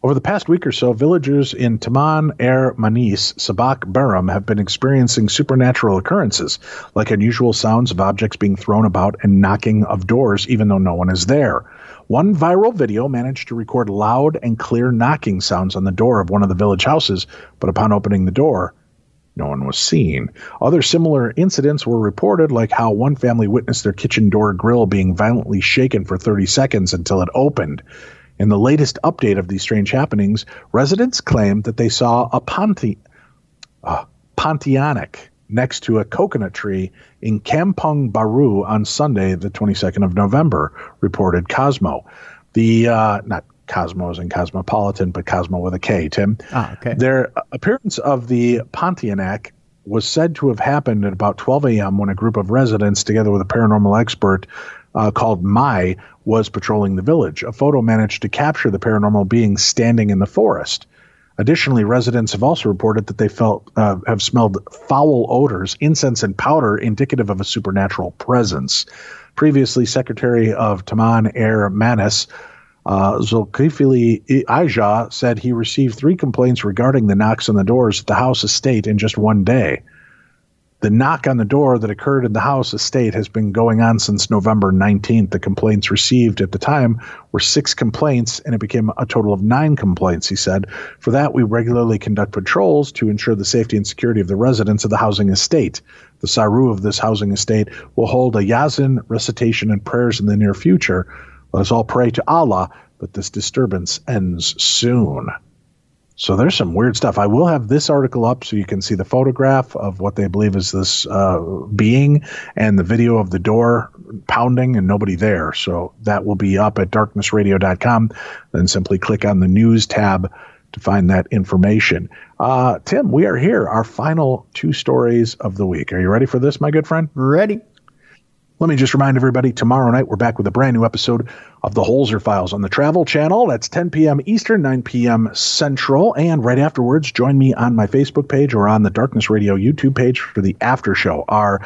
Over the past week or so, villagers in Taman Er Manis, Sabak Baram, have been experiencing supernatural occurrences, like unusual sounds of objects being thrown about and knocking of doors, even though no one is there. One viral video managed to record loud and clear knocking sounds on the door of one of the village houses, but upon opening the door, no one was seen. Other similar incidents were reported, like how one family witnessed their kitchen door grill being violently shaken for 30 seconds until it opened. In the latest update of these strange happenings, residents claimed that they saw a Pontianak next to a coconut tree in Kampong Baru on Sunday, the 22nd of November, reported Cosmo. Not Cosmo as in Cosmopolitan, but Cosmo with a K, Tim. Okay. Their appearance of the Pontianak was said to have happened at about 12 a.m. when a group of residents, together with a paranormal expert called Mai, was patrolling the village. A photo managed to capture the paranormal being standing in the forest. Additionally, residents have also reported that they have smelled foul odors, incense, and powder indicative of a supernatural presence. Previously, Secretary of Taman Er Manis, Zulkifli Aja, said he received 3 complaints regarding the knocks on the doors at the house estate in just one day. The knock on the door that occurred in the house estate has been going on since November 19th. The complaints received at the time were 6 complaints, and it became a total of 9 complaints, he said. For that, we regularly conduct patrols to ensure the safety and security of the residents of the housing estate. The Saru of this housing estate will hold a Yazan recitation and prayers in the near future. Let us all pray to Allah that this disturbance ends soon. So there's some weird stuff. I will have this article up so you can see the photograph of what they believe is this being and the video of the door pounding and nobody there. So that will be up at darknessradio.com. Then simply click on the news tab to find that information. Tim, we are here. Our final 2 stories of the week. Are you ready for this, my good friend? Ready. Let me just remind everybody, tomorrow night we're back with a brand new episode of the Holzer Files on the Travel Channel. That's 10 p.m. Eastern, 9 p.m. Central. And right afterwards, join me on my Facebook page or on the Darkness Radio YouTube page for the after show, our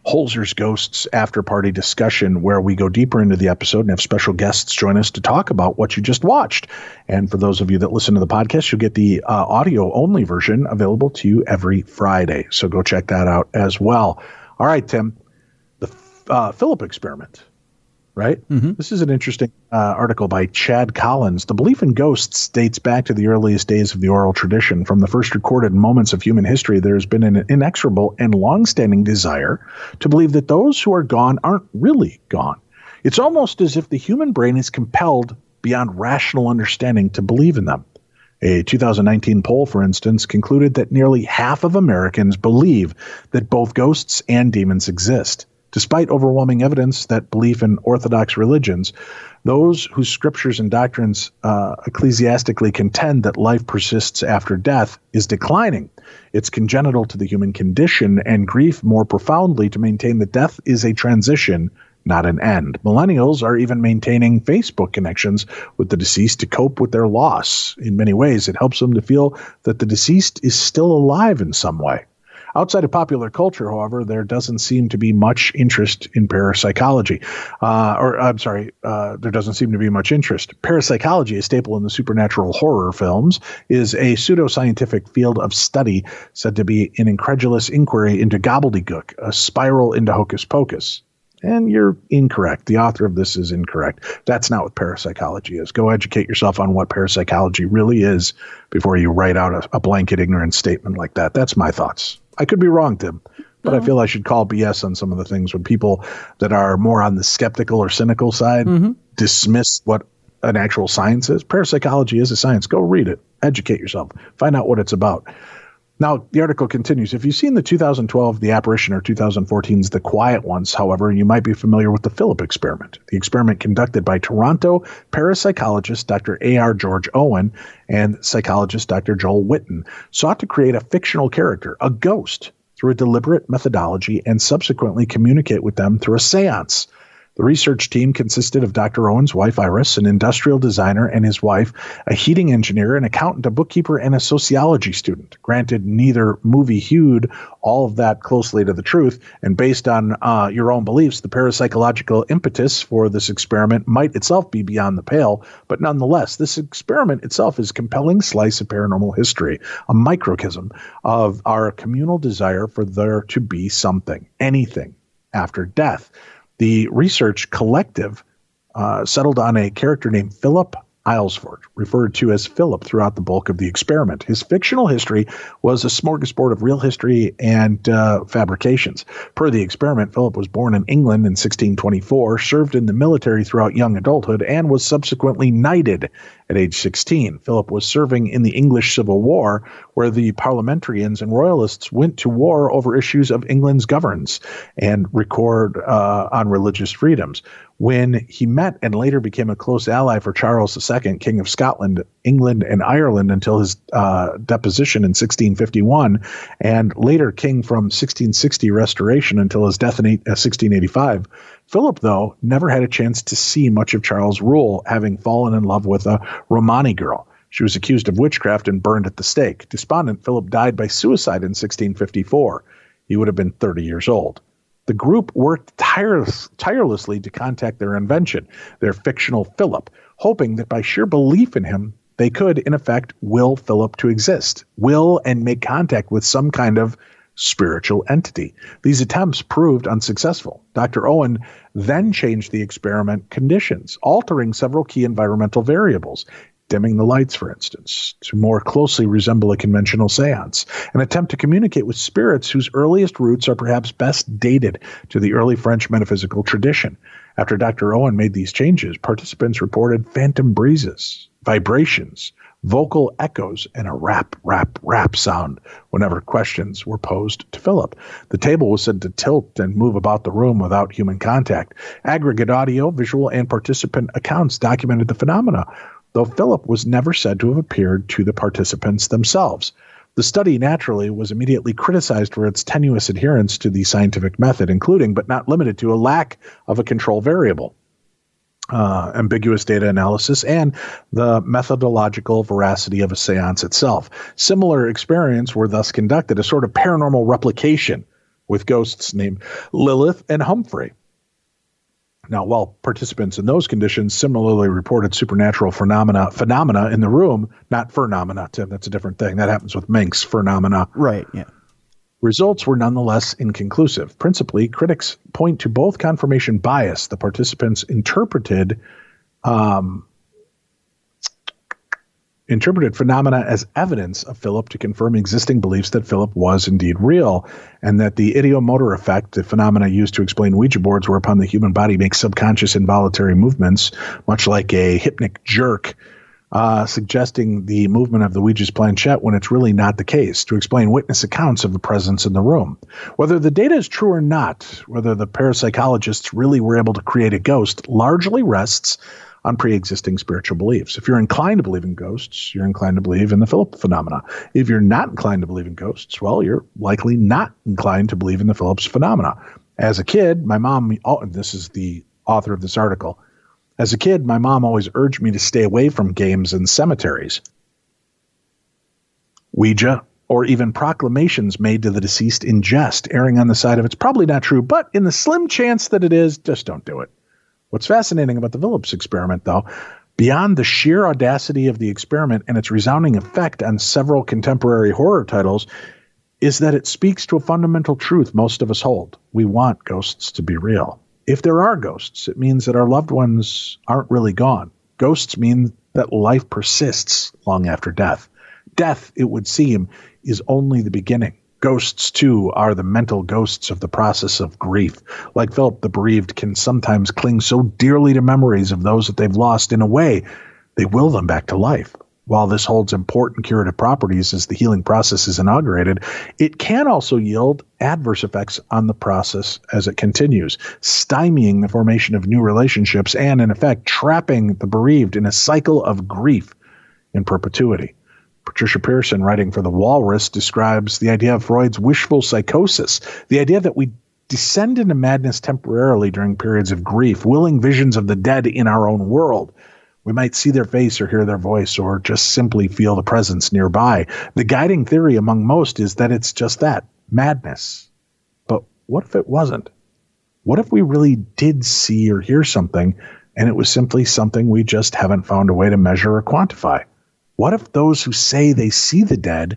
Holzer's Ghosts after party discussion, where we go deeper into the episode and have special guests join us to talk about what you just watched. And for those of you that listen to the podcast, you'll get the audio-only version available to you every Friday. So go check that out as well. All right, Tim. Philip experiment, right? Mm-hmm. This is an interesting article by Chad Collins. The belief in ghosts dates back to the earliest days of the oral tradition. From the first recorded moments of human history, there has been an inexorable and long-standing desire to believe that those who are gone aren't really gone. It's almost as if the human brain is compelled beyond rational understanding to believe in them. A 2019 poll, for instance, concluded that nearly half of Americans believe that both ghosts and demons exist. Despite overwhelming evidence that belief in Orthodox religions Those whose scriptures and doctrines ecclesiastically contend that life persists after death is declining. It's congenital to the human condition, and grief more profoundly to maintain that death is a transition, not an end. Millennials are even maintaining Facebook connections with the deceased to cope with their loss. In many ways, it helps them to feel that the deceased is still alive in some way. Outside of popular culture, however, there doesn't seem to be much interest in parapsychology. There doesn't seem to be much interest. Parapsychology, a staple in the supernatural horror films, is a pseudoscientific field of study said to be an incredulous inquiry into gobbledygook, a spiral into hocus pocus. And you're incorrect. The author of this is incorrect. That's not what parapsychology is. Go educate yourself on what parapsychology really is before you write out a blanket ignorant statement like that. That's my thoughts. I could be wrong, Tim, but I feel I should call BS on some of the things when people that are more on the skeptical or cynical side dismiss what an actual science is. Parapsychology is a science. Go read it. Educate yourself. Find out what it's about. Now, the article continues. If you've seen the 2012 The Apparition or 2014's The Quiet Ones, however, you might be familiar with the Philip experiment. The experiment conducted by Toronto parapsychologist Dr. A.R. George Owen and psychologist Dr. Joel Witten sought to create a fictional character, a ghost, through a deliberate methodology and subsequently communicate with them through a seance. The research team consisted of Dr. Owen's wife, Iris, an industrial designer, and his wife, a heating engineer, an accountant, a bookkeeper, and a sociology student. Granted, neither movie hewed all of that closely to the truth, and based on your own beliefs, the parapsychological impetus for this experiment might itself be beyond the pale, but nonetheless, this experiment itself is a compelling slice of paranormal history, a microcosm of our communal desire for there to be something, anything, after death. The research collective settled on a character named Philip Aylesford, referred to as Philip throughout the bulk of the experiment. His fictional history was a smorgasbord of real history and fabrications. Per the experiment, Philip was born in England in 1624, served in the military throughout young adulthood, and was subsequently knighted at age 16. Philip was serving in the English Civil War, where the parliamentarians and royalists went to war over issues of England's governance and record on religious freedoms. When he met and later became a close ally for Charles II, King of Scotland, England, and Ireland until his deposition in 1651, and later king from 1660 Restoration until his death in 1685, Philip, though, never had a chance to see much of Charles' rule, having fallen in love with a Romani girl. She was accused of witchcraft and burned at the stake. Despondent, Philip died by suicide in 1654. He would have been 30 years old. The group worked tirelessly to contact their invention, their fictional Philip, hoping that by sheer belief in him, they could, in effect, will Philip to exist, will and make contact with some kind of spiritual entity. These attempts proved unsuccessful. Dr. Owen then changed the experiment conditions, altering several key environmental variables, dimming the lights, for instance, to more closely resemble a conventional seance, an attempt to communicate with spirits whose earliest roots are perhaps best dated to the early French metaphysical tradition. After Dr. Owen made these changes, participants reported phantom breezes, vibrations, vocal echoes, and a rap, rap, rap sound whenever questions were posed to Philip. The table was said to tilt and move about the room without human contact. Aggregate audio, visual, and participant accounts documented the phenomena, though Philip was never said to have appeared to the participants themselves. The study, naturally, was immediately criticized for its tenuous adherence to the scientific method, including, but not limited to, a lack of a control variable, ambiguous data analysis, and the methodological veracity of a seance itself. Similar experiments were thus conducted, a sort of paranormal replication with ghosts named Lilith and Humphrey. Now, while participants in those conditions similarly reported supernatural phenomena in the room, not phenomena, Tim, that's a different thing. That happens with Minks, phenomena. Right, yeah. Results were nonetheless inconclusive. Principally, critics point to both confirmation bias. The participants interpreted phenomena as evidence of Philip to confirm existing beliefs that Philip was indeed real, and that the ideomotor effect, the phenomena used to explain Ouija boards, whereupon the human body makes subconscious involuntary movements, much like a hypnic jerk, suggesting the movement of the Ouija's planchette when it's really not the case, to explain witness accounts of the presence in the room. Whether the data is true or not, whether the parapsychologists really were able to create a ghost, largely rests on pre-existing spiritual beliefs. If you're inclined to believe in ghosts, you're inclined to believe in the Phillips phenomena. If you're not inclined to believe in ghosts, well, you're likely not inclined to believe in the Phillips phenomena. As a kid, my mom, this is the author of this article, as a kid, my mom always urged me to stay away from games and cemeteries, Ouija, or even proclamations made to the deceased in jest, erring on the side of it's probably not true, but in the slim chance that it is, just don't do it. What's fascinating about the Phillips experiment, though, beyond the sheer audacity of the experiment and its resounding effect on several contemporary horror titles, is that it speaks to a fundamental truth most of us hold. We want ghosts to be real. If there are ghosts, it means that our loved ones aren't really gone. Ghosts mean that life persists long after death. Death, it would seem, is only the beginning. Ghosts, too, are the mental ghosts of the process of grief. Like Philip, the bereaved can sometimes cling so dearly to memories of those that they've lost, in a way, they will them back to life. While this holds important curative properties as the healing process is inaugurated, it can also yield adverse effects on the process as it continues, stymieing the formation of new relationships and, in effect, trapping the bereaved in a cycle of grief in perpetuity. Patricia Pearson, writing for The Walrus, describes the idea of Freud's wishful psychosis, the idea that we descend into madness temporarily during periods of grief, willing visions of the dead in our own world. We might see their face or hear their voice or just simply feel the presence nearby. The guiding theory among most is that it's just that, madness. But what if it wasn't? What if we really did see or hear something and it was simply something we just haven't found a way to measure or quantify? What if those who say they see the dead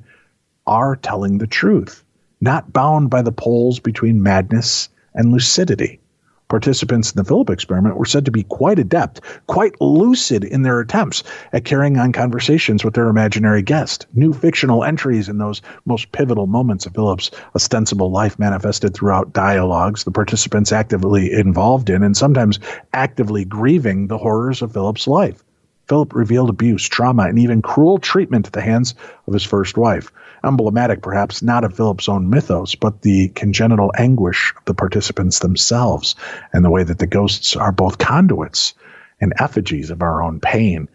are telling the truth, not bound by the poles between madness and lucidity? Participants in the Philip experiment were said to be quite adept, quite lucid in their attempts at carrying on conversations with their imaginary guest. New fictional entries in those most pivotal moments of Philip's ostensible life manifested throughout dialogues the participants actively involved in and sometimes actively grieving the horrors of Philip's life. Philip revealed abuse, trauma, and even cruel treatment at the hands of his first wife. Emblematic, perhaps, not of Philip's own mythos, but the congenital anguish of the participants themselves, and the way that the ghosts are both conduits and effigies of our own pain.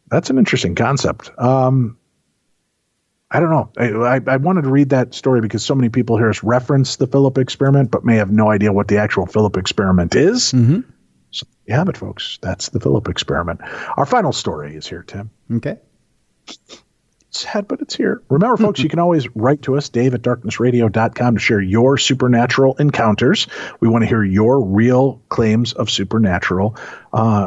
That's an interesting concept. I don't know. I wanted to read that story because so many people hear us reference the Philip experiment, but may have no idea what the actual Philip experiment is. Mm-hmm. So you have it, folks. That's the Philip experiment. Our final story is here, Tim. Okay. Sad, but it's here. Remember, folks, you can always write to us, dave@darknessradio.com, to share your supernatural encounters. We want to hear your real claims of supernatural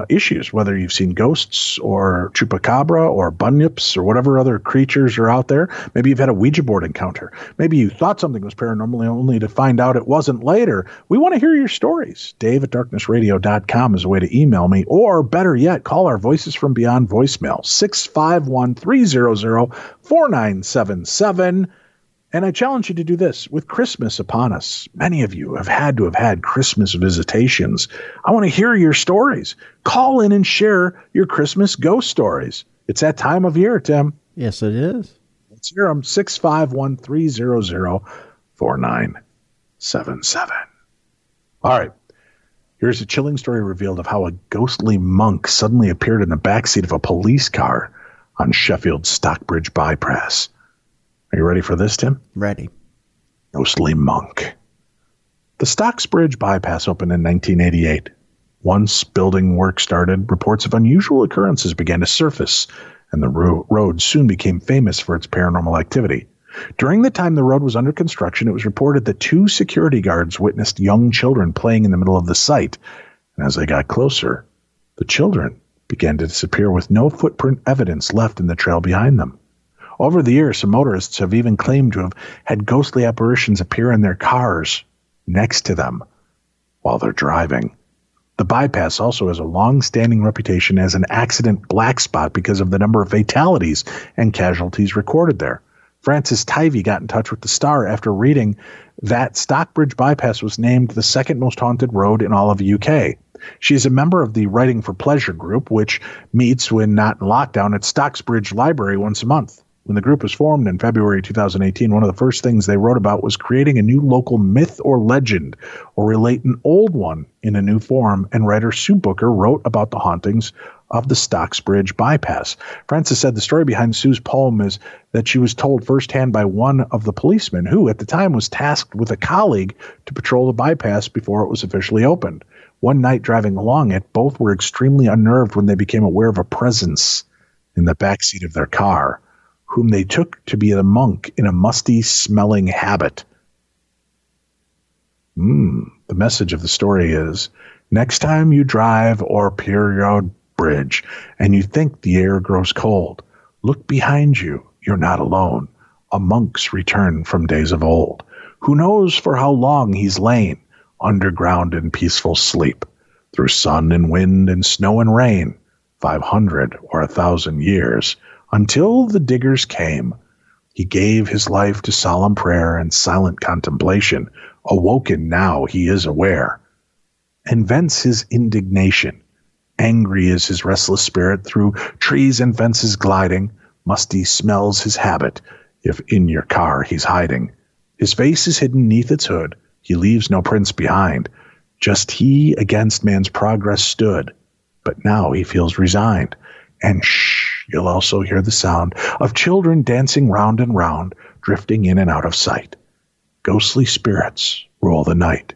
issues, whether you've seen ghosts or chupacabra or bunyips or whatever other creatures are out there. Maybe you've had a Ouija board encounter. Maybe you thought something was paranormal only to find out it wasn't later. We want to hear your stories. dave@darknessradio.com is a way to email me, or better yet, call our Voices from Beyond voicemail, 651-300-4977. And I challenge you to do this with Christmas upon us. Many of you have had to have had Christmas visitations. I want to hear your stories. Call in and share your Christmas ghost stories. It's that time of year, Tim. Yes, it is. Let's hear them. 651-300-4977. All right. Here's a chilling story revealed of how a ghostly monk suddenly appeared in the backseat of a police car on Sheffield's Stockbridge bypass. Are you ready for this, Tim? Ready. Ghostly monk. The Stockbridge bypass opened in 1988. Once building work started, reports of unusual occurrences began to surface, and the road soon became famous for its paranormal activity. During the time the road was under construction, it was reported that 2 security guards witnessed young children playing in the middle of the site. And as they got closer, the children began to disappear with no footprint evidence left in the trail behind them. Over the years, some motorists have even claimed to have had ghostly apparitions appear in their cars next to them while they're driving. The bypass also has a long-standing reputation as an accident black spot because of the number of fatalities and casualties recorded there. Frances Tivey got in touch with the Star after reading that Stockbridge bypass was named the second most haunted road in all of the UK. She is a member of the Writing for Pleasure group, which meets when not in lockdown at Stockbridge Library once a month. When the group was formed in February 2018, one of the first things they wrote about was creating a new local myth or legend, or relate an old one in a new form, and writer Sue Booker wrote about the hauntings of the Stocksbridge bypass. Francis said the story behind Sue's poem is that she was told firsthand by one of the policemen who, at the time, was tasked with a colleague to patrol the bypass before it was officially opened. One night driving along it, both were extremely unnerved when they became aware of a presence in the backseat of their car, whom they took to be a monk in a musty-smelling habit. The message of the story is, next time you drive or period bridge and you think the air grows cold, look behind you. You're not alone. A monk's returned from days of old. Who knows for how long he's lain underground in peaceful sleep, through sun and wind and snow and rain, 500 or 1,000 years, until the diggers came. He gave his life to solemn prayer and silent contemplation. Awoken now he is aware, and vents his indignation. Angry is his restless spirit, through trees and fences gliding. Musty smells his habit, if in your car he's hiding. His face is hidden neath its hood. He leaves no prints behind. Just he against man's progress stood. But now he feels resigned. And shh, you'll also hear the sound of children dancing round and round, drifting in and out of sight. Ghostly spirits rule the night.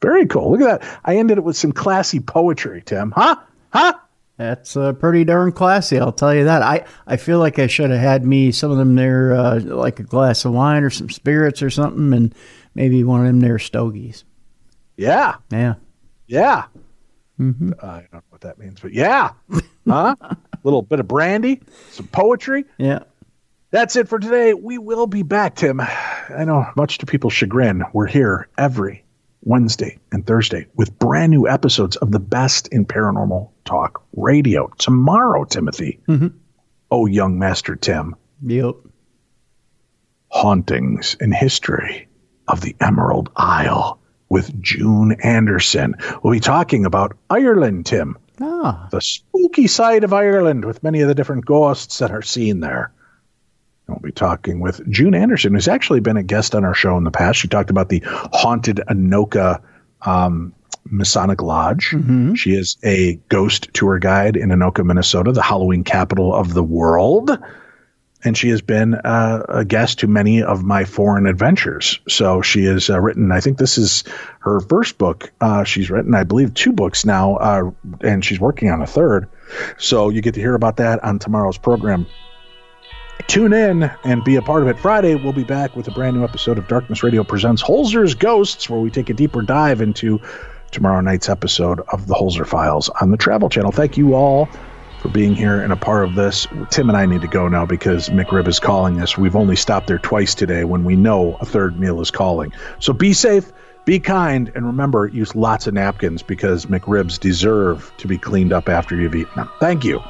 Very cool. Look at that. I ended it with some classy poetry, Tim. Huh? That's pretty darn classy, I'll tell you that. I feel like I should have had me some of them there, like a glass of wine or some spirits or something, and maybe one of them there stogies. Yeah. Mm-hmm. I don't know what that means, but yeah. Huh? A little bit of brandy, some poetry. Yeah. That's it for today. We will be back, Tim. I know, much to people's chagrin, we're here every Wednesday and Thursday with brand new episodes of the best in paranormal talk radio. Tomorrow, Timothy. Mm-hmm. Oh, young Master Tim. Yep. Hauntings and History of the Emerald Isle with June Anderson. We'll be talking about Ireland, Tim. The spooky side of Ireland with many of the different ghosts that are seen there. We'll be talking with June Anderson, who's actually been a guest on our show in the past. She talked about the haunted Anoka Masonic Lodge. Mm-hmm. She is a ghost tour guide in Anoka, Minnesota, the Halloween capital of the world. And she has been a guest to many of my foreign adventures. So she has written, I think this is her first book. She's written, I believe, 2 books now, and she's working on a third. So you get to hear about that on tomorrow's program. Tune in and be a part of it. Friday, we'll be back with a brand new episode of Darkness Radio Presents Holzer's Ghosts, where we take a deeper dive into tomorrow night's episode of the Holzer Files on the Travel Channel. Thank you all for being here and a part of this. Tim and I need to go now because McRib is calling us. We've only stopped there twice today when we know a third meal is calling. So be safe, be kind, and remember, use lots of napkins because McRibs deserve to be cleaned up after you've eaten them. Thank you.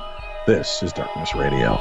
This is Darkness Radio.